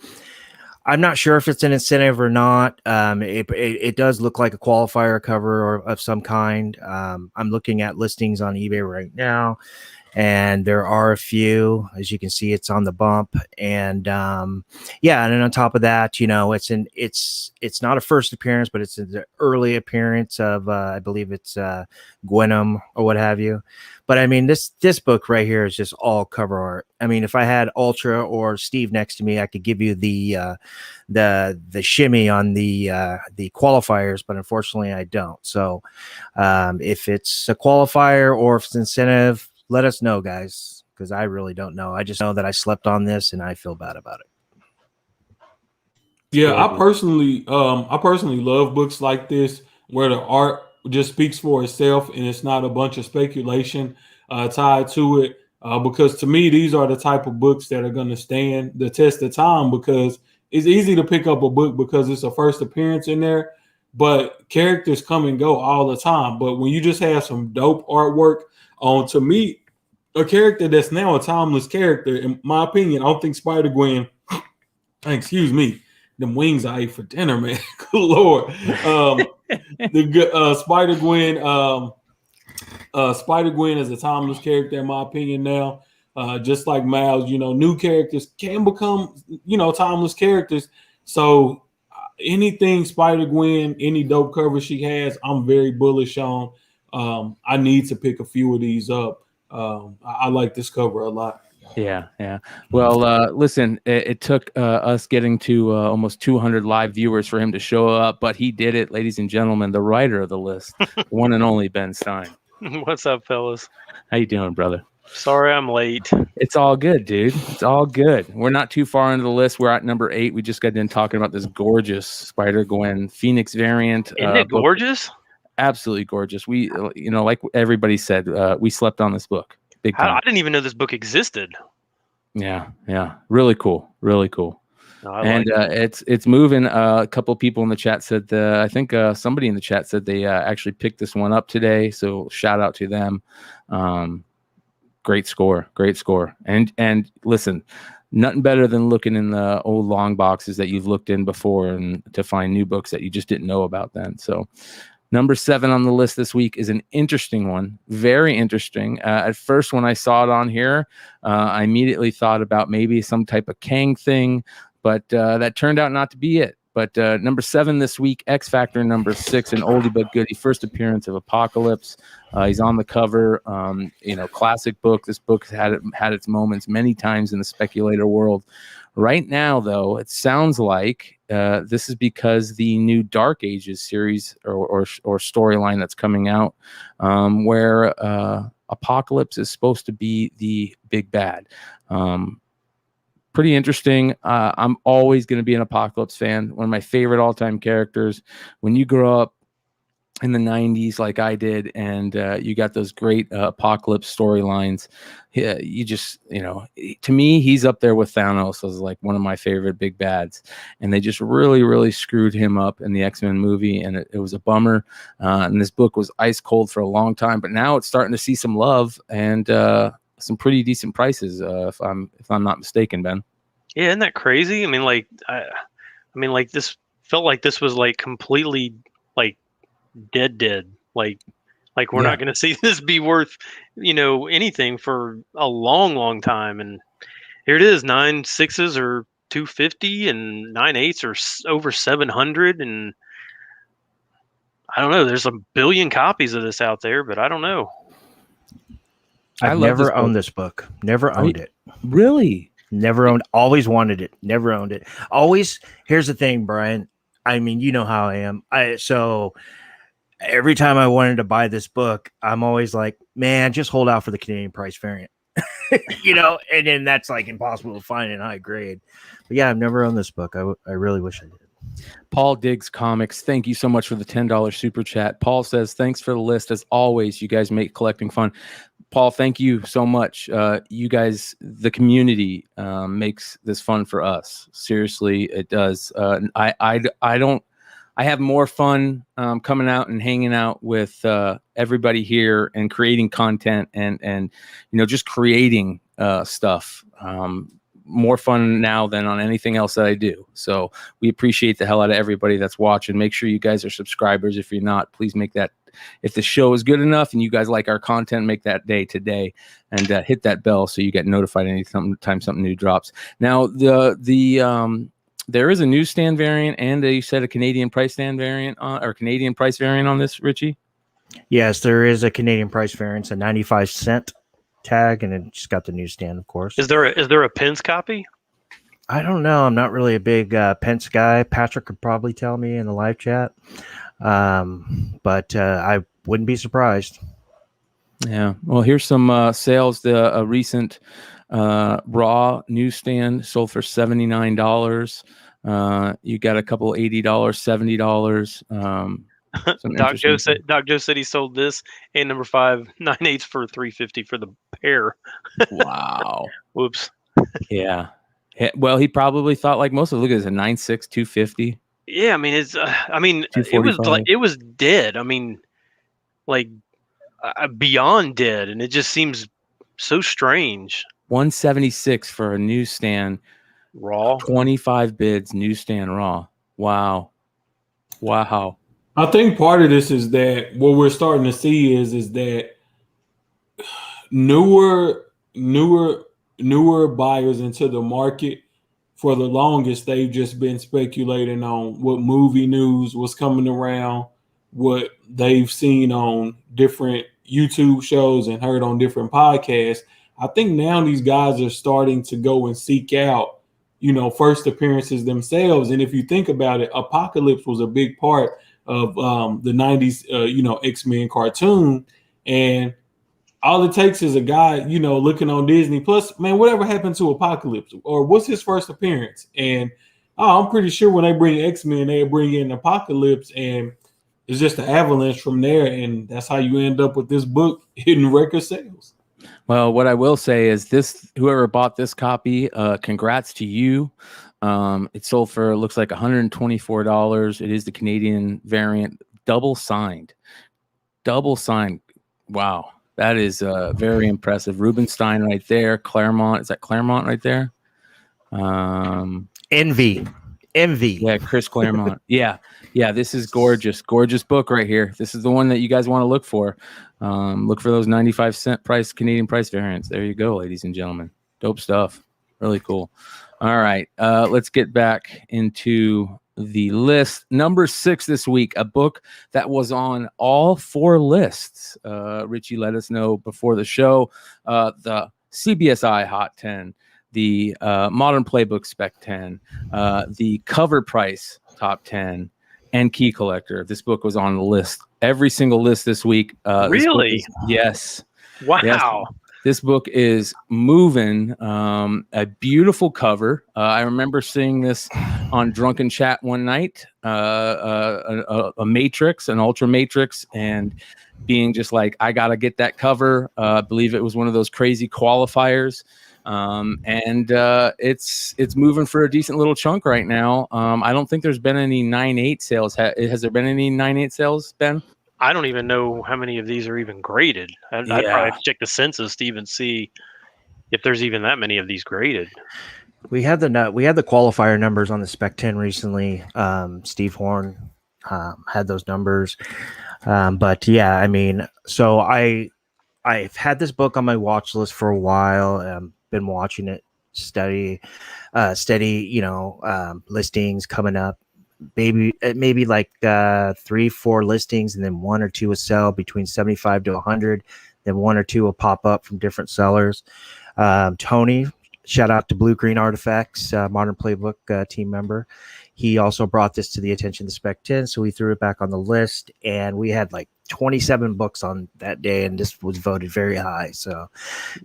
not sure if it's an incentive or not. It does look like a qualifier cover or of some kind. I'm looking at listings on eBay right now, and there are a few. As you can see, it's on the bump. And yeah, and then on top of that, you know, it's not a first appearance, but it's an early appearance of I believe it's Gwenum or what have you. But I mean, this book right here is just all cover art. I mean, if I had Ultra or Steve next to me, I could give you the shimmy on the qualifiers, but unfortunately, I don't. So if it's a qualifier or if it's incentive, let us know, guys, because I really don't know. I just know that I slept on this and I feel bad about it. Yeah, I personally love books like this where the art just speaks for itself and it's not a bunch of speculation tied to it. Because to me, these are the type of books that are going to stand the test of time, because it's easy to pick up a book because it's a first appearance in there, but characters come and go all the time. But when you just have some dope artwork on, to me, a character that's now a timeless character, in my opinion, I don't think Spider-Gwen, excuse me, them wings I ate for dinner, man. Good Lord. Spider-Gwen is a timeless character, in my opinion, now. Just like Miles, you know, new characters can become, you know, timeless characters. So anything Spider-Gwen, any dope cover she has, I'm very bullish on. I need to pick a few of these up. I like this cover a lot. Yeah. Well, listen, it took us getting to almost 200 live viewers for him to show up, but he did it, ladies and gentlemen. The writer of the list, the one and only Ben Stein. What's up, fellas? How you doing, brother? Sorry, I'm late. It's all good, dude. It's all good. We're not too far into the list. We're at number 8. We just got done talking about this gorgeous Spider-Gwen Phoenix variant. Isn't it gorgeous? Absolutely gorgeous. We, like everybody said, we slept on this book big time. I didn't even know this book existed. Yeah. Really cool. Really cool. No, it's moving. A couple people in the chat said, I think somebody in the chat said they actually picked this one up today. So shout out to them. Great score. And listen, nothing better than looking in the old long boxes that you've looked in before and to find new books that you just didn't know about then. So number 7 on the list this week is an interesting one. Very interesting. At first, when I saw it on here, I immediately thought about maybe some type of Kang thing, but that turned out not to be it. But number 7 this week, X Factor number 6, an oldie but goodie, first appearance of Apocalypse. He's on the cover. Classic book. This book had its moments many times in the speculator world. Right now, though, it sounds like this is because the new Dark Ages series or storyline that's coming out, where Apocalypse is supposed to be the big bad. Pretty interesting. I'm always going to be an Apocalypse fan. One of my favorite all-time characters. When you grow up in the 90s like I did, and you got those great Apocalypse storylines, you just, to me, he's up there with Thanos as like one of my favorite big bads. And they just really, really screwed him up in the X-Men movie, and it was a bummer. And this book was ice cold for a long time, but now it's starting to see some love and some pretty decent prices, if I'm not mistaken, Ben. Yeah, isn't that crazy? I mean, this felt like this was like completely like dead. Like we're not going to see this be worth anything for a long time. And here it is, 9 6s are $250 and 9 8s are over 700. And I don't know. There's a billion copies of this out there, but I don't know. I've never owned this book. Never owned it. Really? Never owned. Always wanted it. Never owned it. Always. Here's the thing, Brian. I mean, you know how I am. So every time I wanted to buy this book, I'm always like, man, just hold out for the Canadian price variant. And then that's like impossible to find in high grade. But yeah, I've never owned this book. I really wish I did. Paul Diggs Comics, thank you so much for the $10 super chat. Paul says, thanks for the list. As always, you guys make collecting fun. Paul, thank you so much. You guys, the community, makes this fun for us. Seriously, it does. I have more fun coming out and hanging out with everybody here and creating content and just creating stuff. More fun now than on anything else that I do. So we appreciate the hell out of everybody that's watching. Make sure you guys are subscribers. If you're not, please make that. If the show is good enough and you guys like our content, make that day today and hit that bell so you get notified anytime something new drops. Now there is a newsstand variant and you said a Canadian price stand variant or Canadian price variant on this, Richie? Yes, there is a Canadian price variant, a 95-cent tag, and it just got the newsstand, of course. Is there a Pence copy? I don't know. I'm not really a big Pence guy. Patrick could probably tell me in the live chat, but I wouldn't be surprised. Yeah. Well, here's some sales. The recent raw newsstand sold for $79. You got a couple $80, $70. Doc Joe said he sold this and number 5 9 8s for $350 for the pair. Wow. Whoops. Yeah. Well, he probably thought like most of look at this, a 9.6 250. Yeah, I mean it was dead. I mean, like beyond dead, and it just seems so strange. 176 for a newsstand raw. 25 bids newsstand raw. Wow. I think part of this is that what we're starting to see is that newer buyers into the market. For the longest, they've just been speculating on what movie news was coming around, what they've seen on different YouTube shows and heard on different podcasts. I think now these guys are starting to go and seek out, first appearances themselves. And if you think about it, Apocalypse was a big part of the 90s, X-Men cartoon. And all it takes is a guy, looking on Disney Plus. Man, whatever happened to Apocalypse, or what's his first appearance? And I'm pretty sure when they bring X-Men, they bring in Apocalypse, and it's just an avalanche from there. And that's how you end up with this book hitting record sales. Well, what I will say is this: whoever bought this copy, congrats to you. It sold for, looks like $124. It is the Canadian variant, double signed. Wow, that is very impressive. Rubenstein right there. Claremont, is that Claremont right there? Envy. Yeah, Chris Claremont. Yeah. This is gorgeous book right here. This is the one that you guys want to look for. Look for those 95-cent price Canadian price variants. There you go, ladies and gentlemen. Dope stuff. Really cool. All right, let's get back into the list. Number 6 this week, a book that was on all 4 lists. Richie let us know before the show. The CBSI Hot 10, the Modern Playbook Spec 10, the Cover Price Top 10, and Key Collector. This book was on the list. Every single list this week. Really? Yes. Wow. Yes. This book is moving. A beautiful cover. I remember seeing this on Drunken Chat one night, a Matrix, an Ultra Matrix, and being just like, I got to get that cover. I believe it was one of those crazy qualifiers. And it's moving for a decent little chunk right now. I don't think there's been any 9.8 sales. Has there been any 9.8 sales, Ben? I don't even know how many of these are even graded. I'd probably have to check the census to even see if there's even that many of these graded. We had the qualifier numbers on the Spec 10 recently. Steve Horn had those numbers. But yeah, I mean, so I've had this book on my watch list for a while. Been watching it steady, listings coming up. Maybe like 3-4 listings, and then 1 or 2 will sell between 75 to 100. Then 1 or 2 will pop up from different sellers. Tony, shout out to Blue Green Artifacts, Modern Playbook team member. He also brought this to the attention of the Spec 10, so we threw it back on the list, and we had like 27 books on that day, and this was voted very high. So,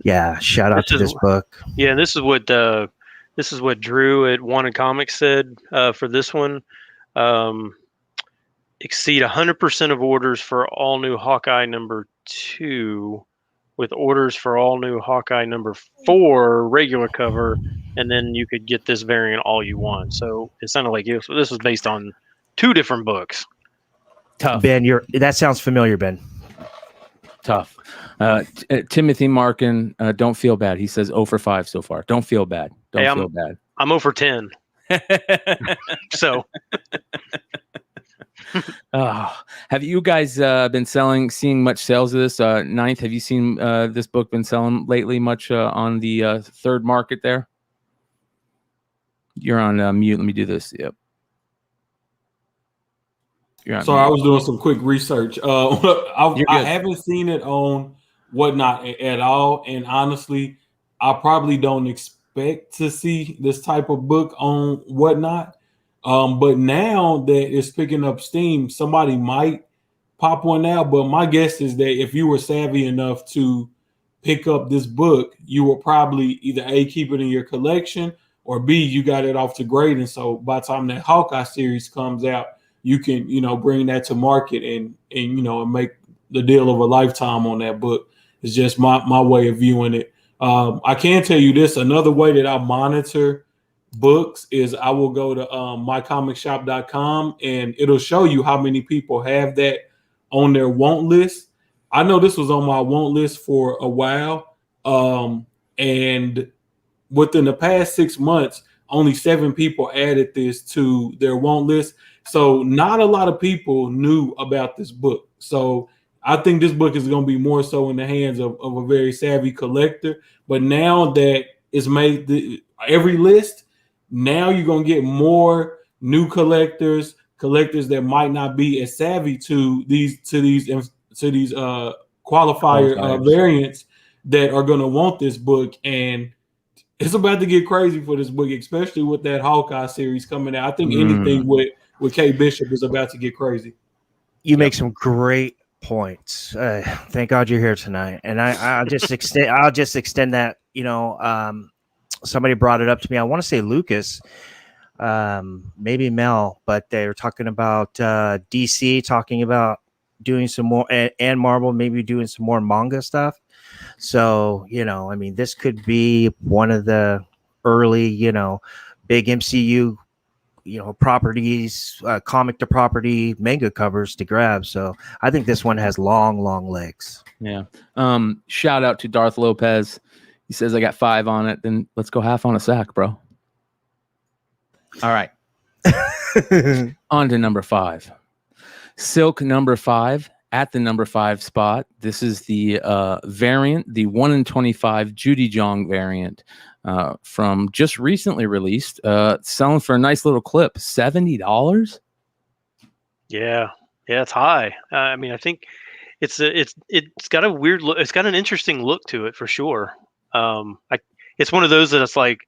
yeah, shout out to this book. Yeah, this is what Drew at Wanted Comics said for this one. Exceed 100% of orders for all new Hawkeye number 2, with orders for all new Hawkeye number 4 regular cover, and then you could get this variant all you want. So it sounded like this was based on 2 different books. Tough. Ben, that sounds familiar, Ben. Tough. Timothy Markin, don't feel bad. He says 0 for 5 so far. Don't feel bad. Don't feel bad. I'm 0 for 10. So, have you guys been seeing much sales of this? Ninth, have you seen this book been selling lately much on the third market there? You're on mute. Let me do this. Yep. So I was doing some quick research. I haven't seen it on Whatnot at all, and honestly, I probably don't expect to see this type of book on Whatnot. But now that it's picking up steam, somebody might pop one out. But my guess is that if you were savvy enough to pick up this book, you will probably either A, keep it in your collection, or B, you got it off to grade. And so by the time that Hawkeye series comes out, you can, bring that to market and make the deal of a lifetime on that book. It's just my way of viewing it. I can tell you this, another way that I monitor books is I will go to mycomicshop.com, and it'll show you how many people have that on their want list. I know this was on my want list for a while. And within the past 6 months, only 7 people added this to their want list. So not a lot of people knew about this book. So I think this book is going to be more so in the hands of a very savvy collector. But now that it's made every list, now you're going to get more new collectors that might not be as savvy to these qualifier variants that are going to want this book. And it's about to get crazy for this book, especially with that Hawkeye series coming out. I think anything with Kate Bishop is about to get crazy. You make some great points. Thank God you're here tonight, and I'll just extend. I'll just extend that. Somebody brought it up to me. I want to say Lucas, maybe Mel, but they were talking about DC, talking about doing some more, and Marvel maybe doing some more manga stuff. So I mean, this could be one of the early, big MCU properties, comic to property manga covers to grab. So I think this one has long legs. Yeah. Shout out to Darth Lopez. He says I got 5 on it. Then let's go half on a sack, bro. All right. On to number 5. Silk number 5 at the number 5 spot. This is the variant, the 1 in 25 Judy Jong variant. From just recently released, selling for a nice little clip, $70. Yeah, it's high. I mean, I think it's got a weird look. It's got an interesting look to it for sure. It's one of those that it's like,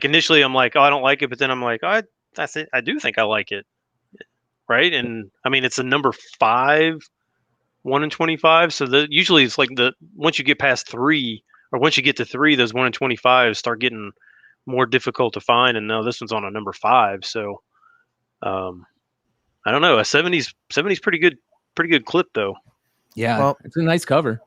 initially I'm like, oh, I don't like it, but then I'm like, oh, that's it. I do think I like it, right? And I mean, it's a number 5, 1 in 25. So usually it's like once you get past 3. Or once you get to 3, those 1 in 25 start getting more difficult to find. And now this one's on a number 5. So I don't know. A 70's pretty good clip though. Yeah, well, it's a nice cover.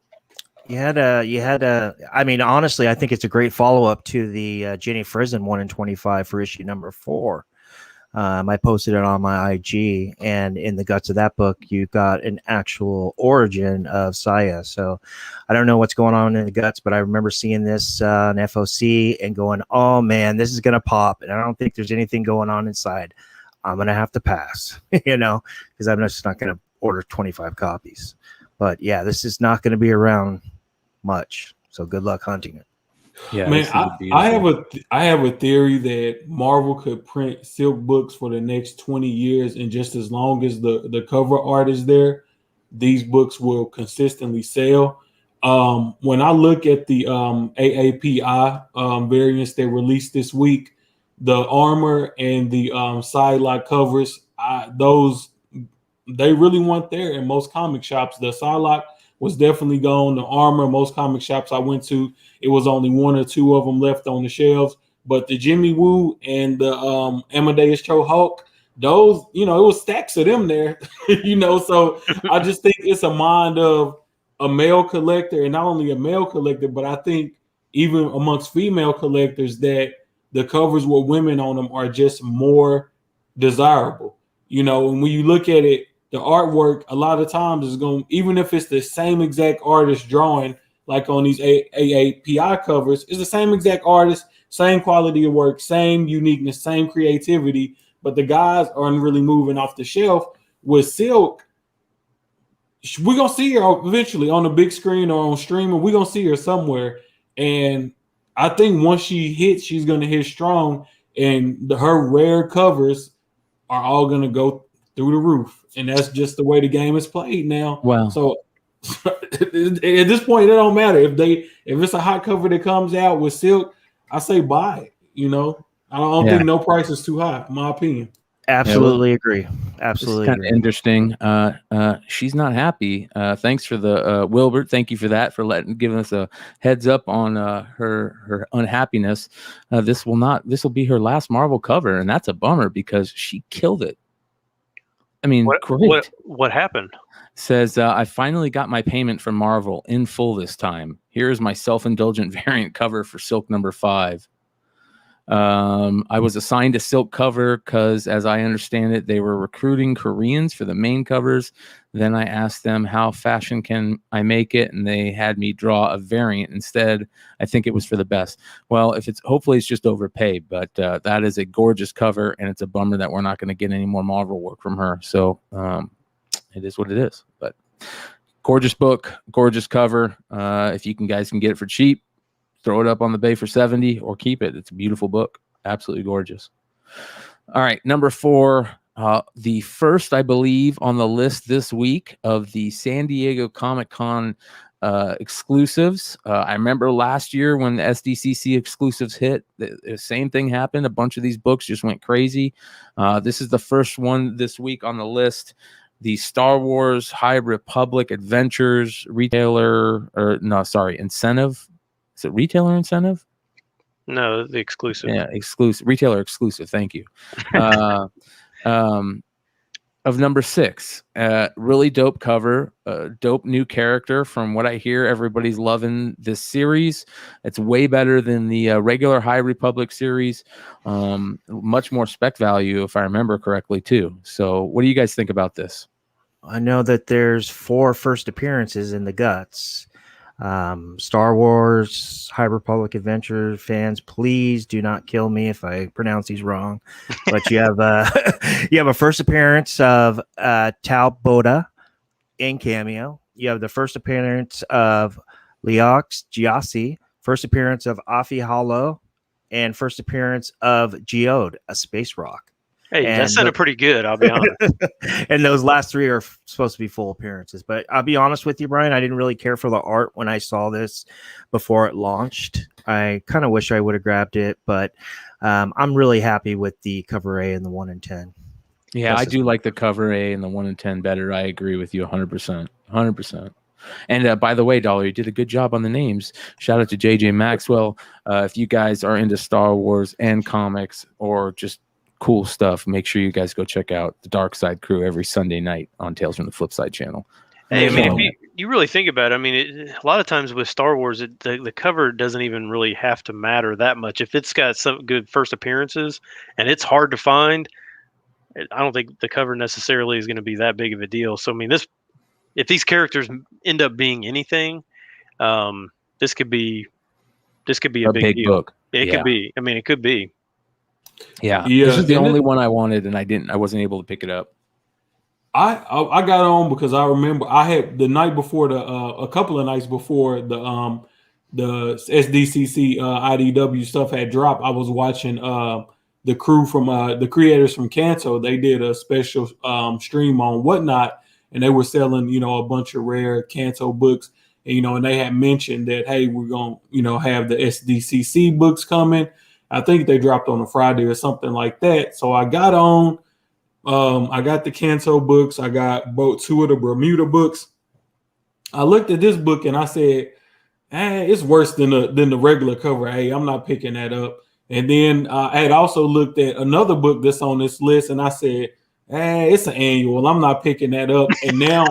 I mean, honestly, I think it's a great follow-up to the Jenny Frison 1 in 25 for issue number 4. I posted it on my IG, and in the guts of that book, you got an actual origin of Saya. So I don't know what's going on in the guts, but I remember seeing this on FOC and going, oh man, this is going to pop. And I don't think there's anything going on inside. I'm going to have to pass, because I'm just not going to order 25 copies. But yeah, this is not going to be around much. So good luck hunting it. Yeah, man, I have a theory that Marvel could print Silk books for the next 20 years, and just as long as the cover art is there, these books will consistently sell. When I look at the AAPI variants that released this week, the armor and the side lock covers, they really weren't there in most comic shops. The side lock was definitely gone. The armor, most comic shops I went to, it was only 1 or 2 of them left on the shelves. But the Jimmy Woo and the Amadeus Cho Hulk, those, it was stacks of them there, So I just think it's a mind of a male collector, and not only a male collector, but I think even amongst female collectors that the covers with women on them are just more desirable. And when you look at it, the artwork a lot of times is going, even if it's the same exact artist drawing, like on these AAPI covers, it's the same exact artist, same quality of work, same uniqueness, same creativity, but the guys aren't really moving off the shelf. With Silk, we're going to see her eventually on the big screen or on streaming. We're going to see her somewhere. And I think once she hits, she's going to hit strong, and her rare covers are all going to go through the roof. And that's just the way the game is played now. Wow. So at this point, it don't matter if it's a hot cover that comes out with Silk, I say buy it. I don't think no price is too high, in my opinion. Absolutely agree. Absolutely. It's kind of interesting. She's not happy. Thanks for the Wilbert. Thank you for that, for giving us a heads up on her unhappiness. This will be her last Marvel cover, and that's a bummer because she killed it. I mean, great. What happened? Says, I finally got my payment from Marvel in full this time. Here is my self-indulgent variant cover for Silk number 5. I was assigned a Silk cover because, as I understand it, they were recruiting Koreans for the main covers. Then I asked them how fashion can I make it, and they had me draw a variant instead. I think it was for the best. Well, hopefully it's just overpaid, but that is a gorgeous cover, and it's a bummer that we're not going to get any more Marvel work from her. So it is what it is. But gorgeous book, gorgeous cover. If you guys can get it for cheap, throw it up on the bay for 70 or keep it. It's a beautiful book. Absolutely gorgeous. All right, number 4. The first, I believe, on the list this week of the San Diego Comic-Con exclusives. I remember last year when the SDCC exclusives hit, the same thing happened. A bunch of these books just went crazy. This is the first one this week on the list. the Star Wars High Republic Adventures retailer, incentive. Is it retailer incentive? No, the exclusive. Yeah, exclusive retailer exclusive. Thank you. Of number 6, really dope cover, dope new character. From what I hear, everybody's loving this series. It's way better than the regular High Republic series. Much more spec value, if I remember correctly, too. So what do you guys think about this? I know that there's 4 first appearances in the guts. Star Wars High Republic Adventure fans, please do not kill me if I pronounce these wrong. But you have you have a first appearance of Tal Boda in cameo. You have the first appearance of Leox Giassi, first appearance of Afi Hollow, and first appearance of Geode, a space rock. Hey, that sounded pretty good, I'll be honest. And those last 3 are supposed to be full appearances. But I'll be honest with you, Brian, I didn't really care for the art when I saw this before it launched. I kind of wish I would have grabbed it, but I'm really happy with the cover A and the 1 in 10. Yeah, I do like the cover A and the 1 in 10 better. I agree with you 100%. 100%. And by the way, Dollar, you did a good job on the names. Shout out to JJ Maxwell. If you guys are into Star Wars and comics or just cool stuff, make sure you guys go check out the Dark Side Crew every Sunday night on Tales from the Flipside channel. Hey, I mean, if you really think about it, I mean, a lot of times with Star Wars, the cover doesn't even really have to matter that much. If it's got some good first appearances and it's hard to find, I don't think the cover necessarily is going to be that big of a deal. So, I mean, if these characters end up being anything, this could be a big deal. Book. It could be. I mean, it could be. Yeah, this is the only one I wanted, and I wasn't able to pick it up. I got on because I remember I had the night before a couple of nights before the SDCC IDW stuff had dropped. I was watching the crew from the creators from Canto. They did a special stream on Whatnot, and they were selling a bunch of rare Canto books, and they had mentioned that, hey, we're gonna have the SDCC books coming. I think they dropped on a Friday or something like that. So I got on. I got the Canto books. I got both 2 of the Bermuda books. I looked at this book and I said, it's worse than the regular cover. Hey, I'm not picking that up. And then I had also looked at another book that's on this list, and I said, it's an annual. I'm not picking that up. And now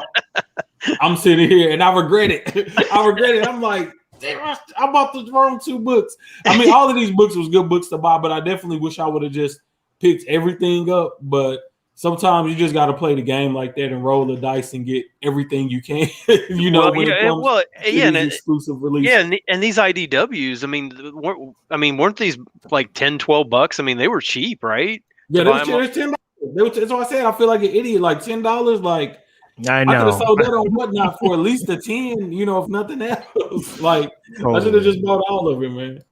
I'm sitting here and I regret it. I'm like, I bought the wrong 2 books. I mean, all of these books was good books to buy, but I definitely wish I would have just picked everything up. But sometimes you just got to play the game like that and roll the dice and get everything you can. Exclusive release. Yeah, and these IDWs, I mean, weren't these like $10-12? I mean, they were cheap, right? Yeah, they're $10. That's why I said I feel like an idiot. Like $10, like. I know. I could have sold that on Whatnot for at least a 10, if nothing else. Like, totally. I should have just bought all of it, man.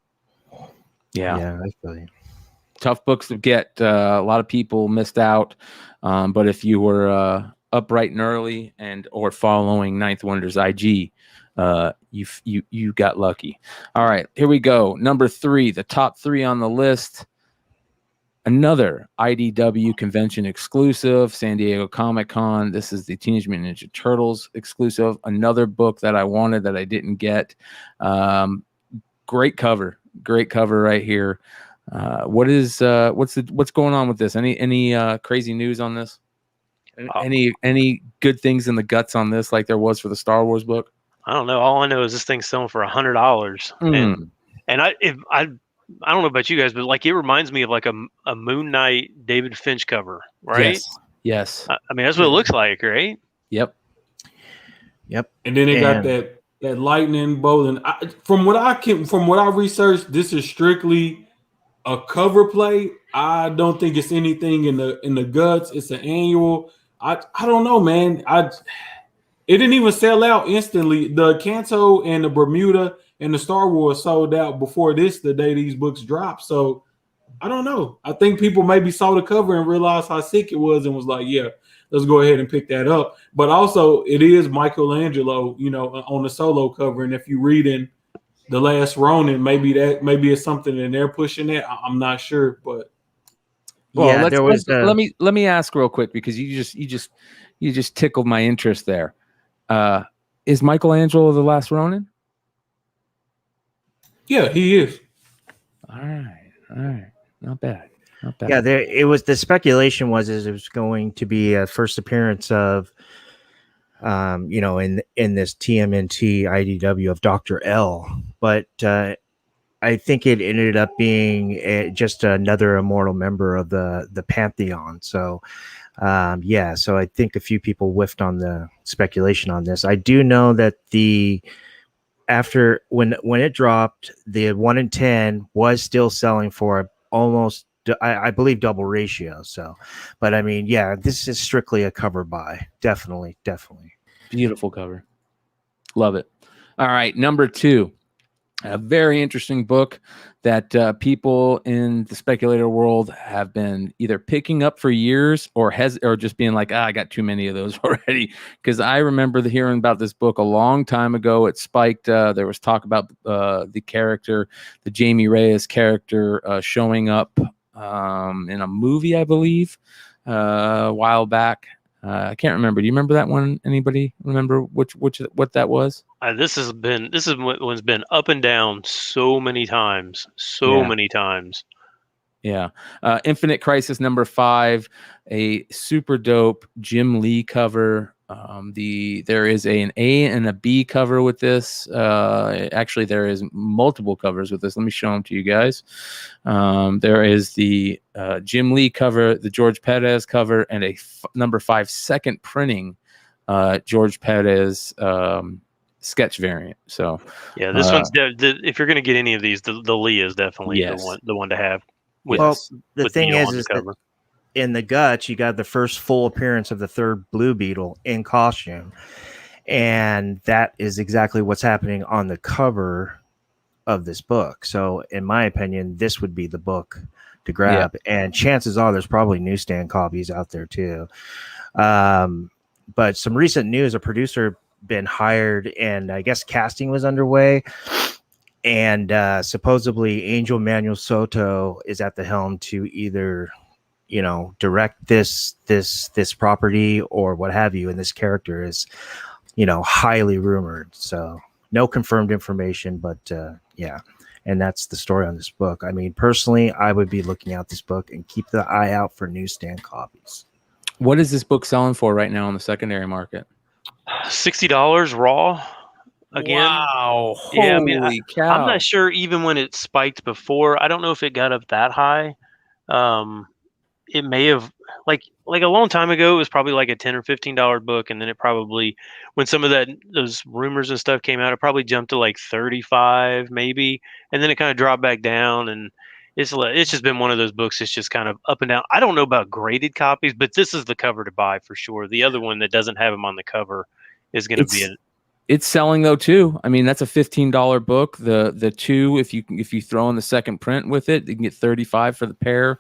Yeah, I feel you. Tough books to get. A lot of people missed out, but if you were up bright and early or following Ninth Wonder's IG, you got lucky. All right, here we go. Number 3, the top 3 on the list. Another IDW convention exclusive, San Diego Comic-Con. This is the Teenage Mutant Ninja Turtles exclusive. Another book that I wanted that I didn't get. Great cover right here. What's going on with this? Any crazy news on this? Any good things in the guts on this, like there was for the Star Wars book? I don't know. All I know is this thing's selling for $100, and I don't know about you guys, but like it reminds me of like a Moon Knight David Finch cover, right? Yes. I mean, that's what it looks like, right? Yep. And then they got that lightning bolt. And from what I researched, this is strictly a cover play. I don't think it's anything in the guts. It's an annual. I don't know, man. It didn't even sell out instantly. The Canto and the Bermuda and the Star Wars sold out before the day these books dropped. So I don't know. I think people maybe saw the cover and realized how sick it was and was like, yeah, let's go ahead and pick that up. But also it is Michelangelo, on the solo cover. And if you read in The Last Ronin, maybe it's something and they're pushing that. I'm not sure, but Well, Yeah, there was let me ask real quick, because you just tickled my interest there. Is Michelangelo the last Ronin? Yeah, he is. All right, not bad. Yeah, the speculation was it was going to be a first appearance of in this TMNT IDW of Dr. L, but I think it ended up being just another immortal member of the Pantheon. So so I think a few people whiffed on the speculation on this. I do know that after when it dropped, the 1 in 10 was still selling for almost, I believe, double ratio. So, but I mean, yeah, this is strictly a cover buy. Definitely. Beautiful cover. Love it. All right, number 2. A very interesting book that people in the speculator world have been either picking up for years or just being like, I got too many of those already. Because I remember hearing about this book a long time ago. It spiked. There was talk about the character, the Jamie Reyes character, showing up in a movie, I believe, a while back. I can't remember. Do you remember that one? Anybody remember what that was? This one's been up and down so many times. Yeah. Infinite Crisis number 5, a super dope Jim Lee cover. There is an A and a B cover with this. Actually, there is multiple covers with this. Let me show them to you guys. There is the Jim Lee cover, the George Perez cover, and a number 5 second printing George Perez sketch variant. So yeah, this one's if you're going to get any of these, the Lee is definitely the one to have. The thing is that in the guts, you got the first full appearance of the third Blue Beetle in costume, and that is exactly what's happening on the cover of this book. So, in my opinion, this would be the book to grab, and chances are there's probably newsstand copies out there too. But some recent news: a producer been hired, and I guess casting was underway. And supposedly Angel Manuel Soto is at the helm to either, direct this property or what have you. And this character is, highly rumored. So no confirmed information, but yeah. And that's the story on this book. I mean, personally, I would be looking out this book and keep the eye out for newsstand copies. What is this book selling for right now on the secondary market? $60 raw. Again, wow! Yeah, Holy cow! I'm not sure even when it spiked before. I don't know if it got up that high. It may have like a long time ago. It was probably like a $10 or $15 book, and then it probably, when some of those rumors and stuff came out, it probably jumped to like 35 maybe, and then it kind of dropped back down. And it's just been one of those books. It's just kind of up and down. I don't know about graded copies, but this is the cover to buy for sure. The other one that doesn't have them on the cover is going to be It's selling though too. I mean, that's a $15 book. The 2, if you throw in the second print with it, you can get $35 for the pair.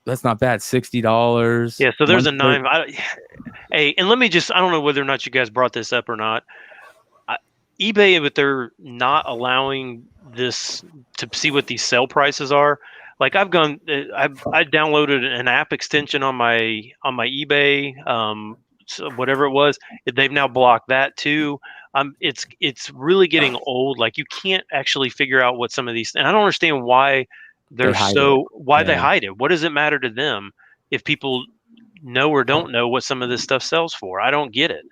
That's not bad. $60. Yeah. So there's a 9. Hey, and let me just, I don't know whether or not you guys brought this up or not. eBay, but they're not allowing this to see what these sell prices are. Like I downloaded an app extension on my eBay. So whatever it was, they've now blocked that too. It's really getting old. Like you can't actually figure out what some of these, and I don't understand why they hide it. What does it matter to them if people know or don't know what some of this stuff sells for? I don't get it.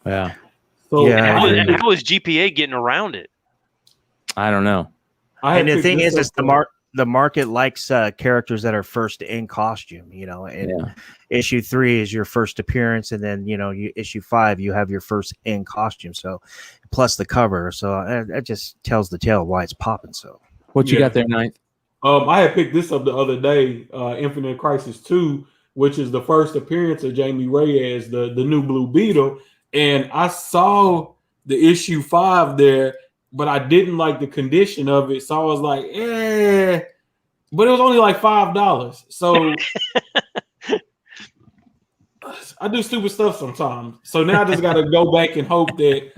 Yeah. So how is GPA getting around it? I don't know. And the thing is the market likes characters that are first in costume, and issue 3 is your first appearance. And then, you issue 5, you have your first in costume. So plus the cover. So that just tells the tale why it's popping. So what you got there, Ninth? I had picked this up the other day, Infinite Crisis 2, which is the first appearance of Jamie Reyes, the new Blue Beetle. And I saw the issue 5 there, but I didn't like the condition of it. So I was like, but it was only like $5. So I do stupid stuff sometimes. So now I just got to go back and hope that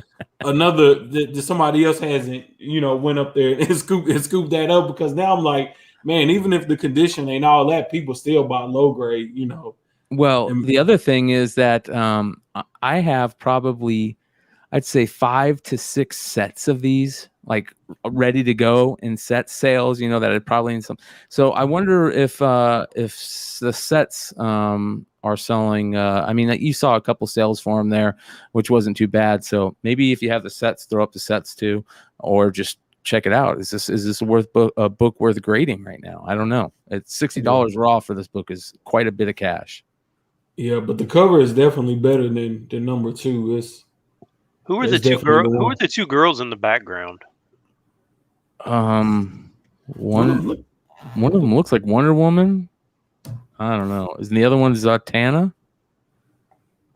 somebody else hasn't, went up there and scooped that up, because now I'm like, man, even if the condition ain't all that, people still buy low grade, you know. Well, the other thing is that I have probably, I'd say 5 to 6 sets of these, like ready to go in set sales, you know, that are probably in some. So I wonder if the sets are selling. I mean, you saw a couple sales for them there, which wasn't too bad. So maybe if you have the sets, throw up the sets too, or just check it out. Is this a book worth grading right now? I don't know. It's $60 raw for this book is quite a bit of cash. Yeah, but the cover is definitely better than number 2. Who are the two girls? Who are the 2 girls in the background? One of them looks like Wonder Woman. I don't know. Is the other one Zatanna?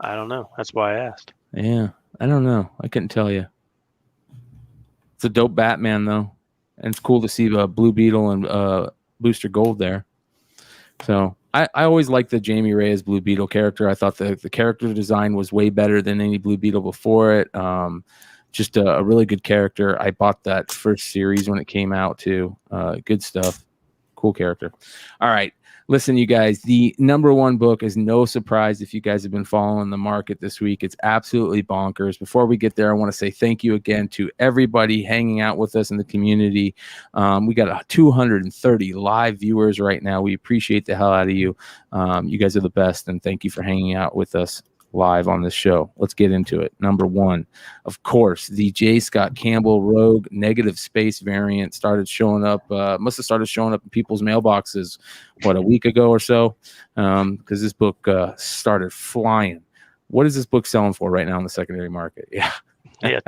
I don't know. That's why I asked. Yeah, I don't know. I couldn't tell you. It's a dope Batman though, and it's cool to see Blue Beetle and Booster Gold there. So I always liked the Jamie Reyes Blue Beetle character. I thought the character design was way better than any Blue Beetle before it. Just a really good character. I bought that first series when it came out too. Good stuff. Cool character. All right. Listen, you guys, the number 1 book is no surprise if you guys have been following the market this week. It's absolutely bonkers. Before we get there, I want to say thank you again to everybody hanging out with us in the community. We got 230 live viewers right now. We appreciate the hell out of you. You guys are the best, and thank you for hanging out with us live on this show. Let's get into it. Number 1, of course, the J. Scott Campbell Rogue negative space variant started showing up, must have started showing up in people's mailboxes, a week ago or so, because this book started flying. What is this book selling for right now in the secondary market? Yeah,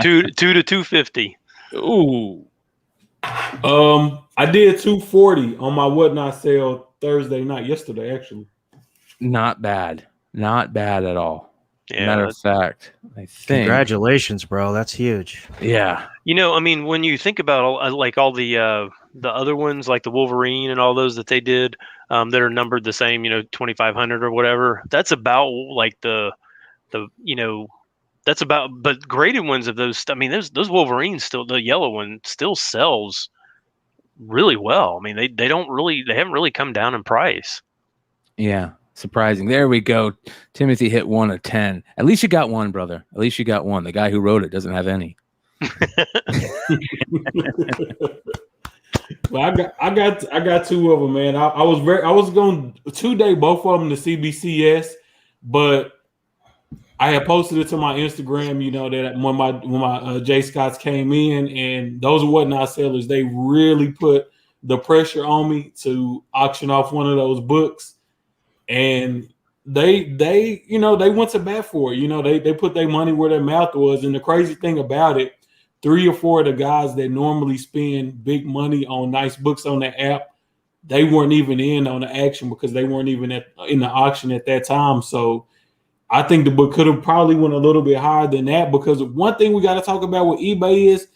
2 to 250. Ooh. I did 240 on my whatnot sale yesterday actually. Not bad at all. Yeah, matter of fact, I think. Congratulations, bro. That's huge. Yeah. You know, I mean, when you think about all the other ones, like the Wolverine and all those that they did, that are numbered the same, 2,500 or whatever. That's about like that's about. But graded ones of those. I mean, those Wolverines still, the yellow one still sells really well. I mean, they haven't really come down in price. Yeah. Surprising. There we go. Timothy hit 1 of 10. At least you got one, brother. At least you got one. The guy who wrote it doesn't have any. Well, I got 2 of them, man. I was going 2 day both of them to CBCS, but I had posted it to my Instagram. You know that when my J. Scotts came in, and those whatnot sellers, they really put the pressure on me to auction off one of those books. And they went to bat for it. They put their money where their mouth was. And the crazy thing about it, 3 or 4 of the guys that normally spend big money on nice books on the app, they weren't even in on the action because they weren't even in the auction at that time. So I think the book could have probably went a little bit higher than that, because one thing we got to talk about with eBay is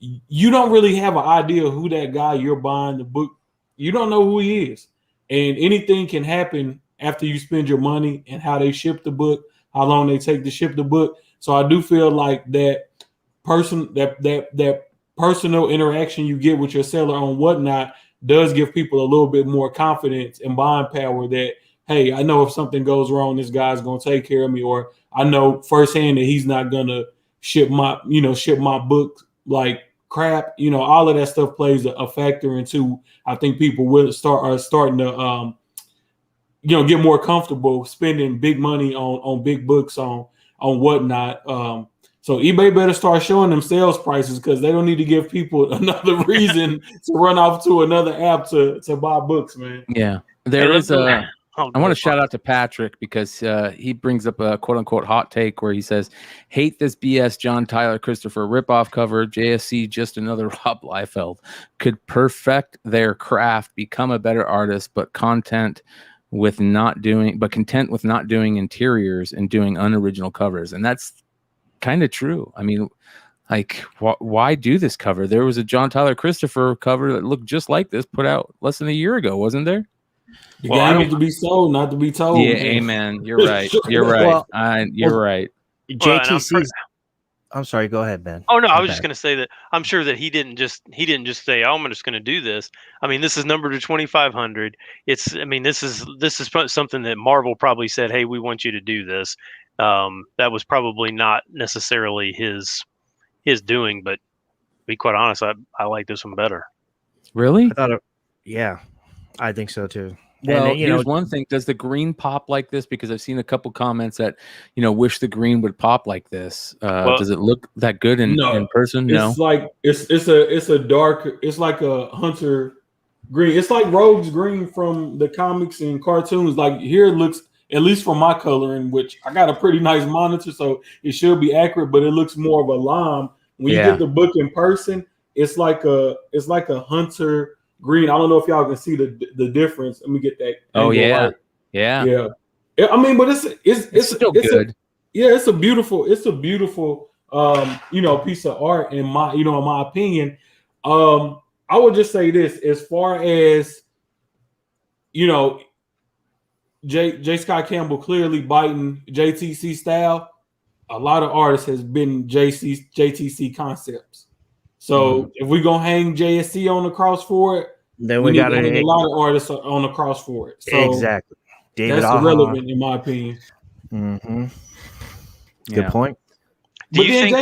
you don't really have an idea who that guy you're buying the book. You don't know who he is, and anything can happen after you spend your money, and how they ship the book, how long they take to ship the book. So I do feel like that personal interaction you get with your seller on whatnot does give people a little bit more confidence and buying power that, hey, I know if something goes wrong, this guy's going to take care of me, or I know firsthand that he's not going to ship my book like crap. All of that stuff plays a factor into, I think people are starting to get more comfortable spending big money on big books on whatnot. So eBay better start showing them sales prices, because they don't need to give people another reason to run off to another app to buy books, man. Yeah, there is a. I want to shout out to Patrick, because he brings up a quote unquote hot take where he says, "Hate this BS John Tyler Christopher ripoff cover. JSC just another Rob Liefeld. Could perfect their craft, become a better artist, but content with not doing interiors and doing unoriginal covers." And that's kind of true. I mean, like, why do this cover? There was a John Tyler Christopher cover that looked just like this, put out less than a year ago, wasn't there? The game is to be sold, not to be told. Yeah, man. amen. You're right. You're right. Well, you're right. JTC's I'm sorry. Go ahead, Ben. Oh no, I My was just bad. going to say that I'm sure that he didn't just say, "Oh, I'm just going to do this." I mean, this is numbered to 2,500. I mean, this is something that Marvel probably said, "Hey, we want you to do this." That was probably not necessarily his doing, but to be quite honest, I like this one better. Really? I thought yeah, I think so too. And Well, you know, here's one thing. Does the green pop like this? Because I've seen a couple comments that, wish the green would pop like this. Well, Does it look that good in No, person? No. it's like it's a dark. It's like a hunter green. It's like Rogue's green from the comics and cartoons. Like here, it looks, at least from my coloring, which I got a pretty nice monitor, so it should be accurate. But it looks more of a lime. When you Yeah. get the book in person, it's like a hunter green. I don't know if y'all can see the difference. Let me get that. Oh angle yeah. right. Yeah. Yeah. I mean, but It's still good. it's a beautiful piece of art in my opinion. I would just say this, as far as J. Scott Campbell clearly biting JTC style. A lot of artists has been JTC concepts. So if we're gonna hang JSC on the cross for it, then we we need got to hang a to lot of artists on the cross for it. So exactly David that's Aha. irrelevant in my opinion. Mm-hmm. Good Yeah. point. do you think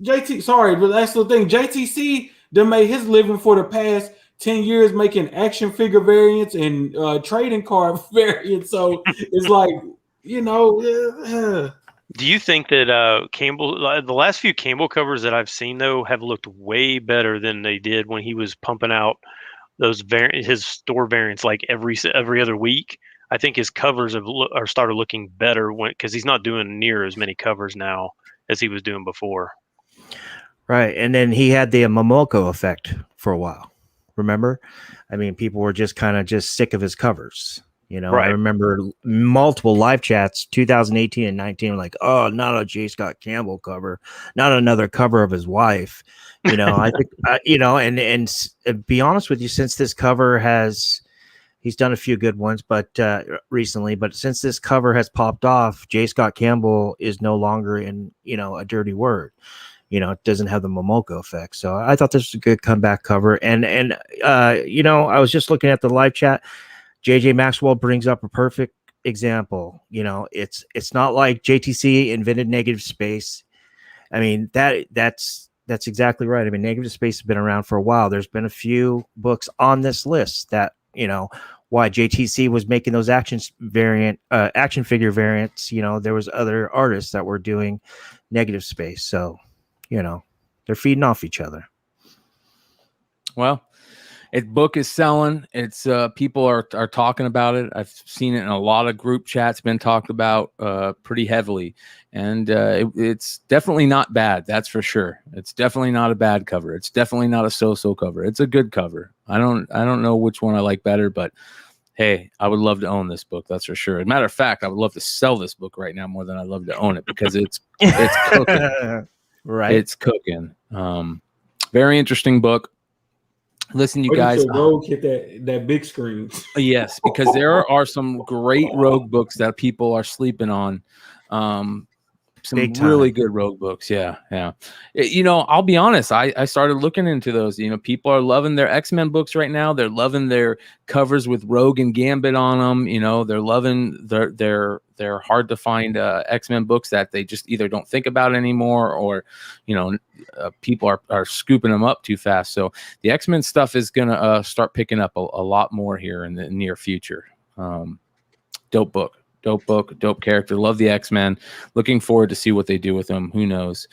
JT, sorry, but that's the thing. JTC done made his living for the past 10 years making action figure variants and trading card variants. So it's like, Do you think that Campbell, the last few Campbell covers that I've seen though, have looked way better than they did when he was pumping out those his store variants like every other week? I think his covers are started looking better because he's not doing near as many covers now as he was doing before. Right. And then he had the Momoko effect for a while. Remember? I mean, people were just kind of just sick of his covers. I Right. remember multiple live chats, 2018 and 19, like, oh, not a J. Scott Campbell cover, not another cover of his wife. I think, and be honest with you, since this cover he's done a few good ones, but recently, but since this cover has popped off, J. Scott Campbell is no longer in, a dirty word. It doesn't have the Momoko effect. So I thought this was a good comeback cover. And I was just looking at the live chat. JJ Maxwell brings up a perfect example. It's not like JTC invented negative space. I mean, that's exactly right. I mean, negative space has been around for a while. There's been a few books on this list that, why JTC was making those action figure variants. There was other artists that were doing negative space. So, they're feeding off each other. Well, book is selling. It's people are talking about it. I've seen it in a lot of group chats, been talked about pretty heavily, and it's definitely not bad. That's for sure. It's definitely not a bad cover. It's definitely not a so-so cover. It's a good cover. I don't know which one I like better, but hey, I would love to own this book. That's for sure. As a matter of fact, I would love to sell this book right now more than I'd love to own it because it's cooking. Right. It's cooking. Very interesting book. Listen, you guys. Rogue hit that big screen. Yes, because there are some great Rogue books that people are sleeping on. Some really good Rogue books. Yeah. I'll be honest. I started looking into those. People are loving their X-Men books right now. They're loving their covers with Rogue and Gambit on them. They're loving their hard to find X-Men books that they just either don't think about anymore or, people are scooping them up too fast. So the X-Men stuff is going to start picking up a lot more here in the near future. Dope book. Dope character. Love the X-Men. Looking forward to see what they do with them. Who knows?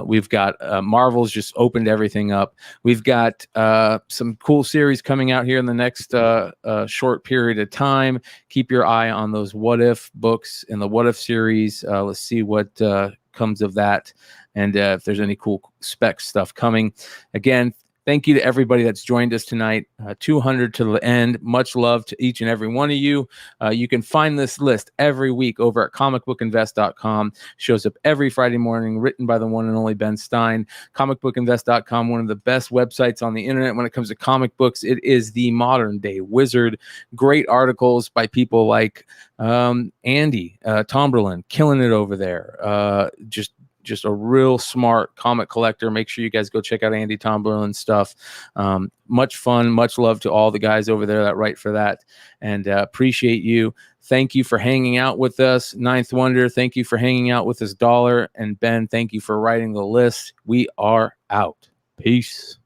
We've got Marvel's just opened everything up. We've got some cool series coming out here in the next short period of time. Keep your eye on those What If books in the What If series. Let's see what comes of that, and if there's any cool spec stuff coming. Again, thank you to everybody that's joined us tonight. 200 to the end. Much love to each and every one of you. You can find this list every week over at comicbookinvest.com. Shows up every Friday morning, written by the one and only Ben Stein. Comicbookinvest.com, one of the best websites on the internet when it comes to comic books. It is the modern day wizard. Great articles by people like Andy Tomberlin, killing it over there. Just just a real smart comic collector. Make sure you guys go check out Andy Tomberlin's stuff. Much fun, much love to all the guys over there that write for that, and appreciate you. Thank you for hanging out with us. Ninth Wonder, thank you for hanging out with us. Dollar and Ben, thank you for writing the list. We are out. Peace.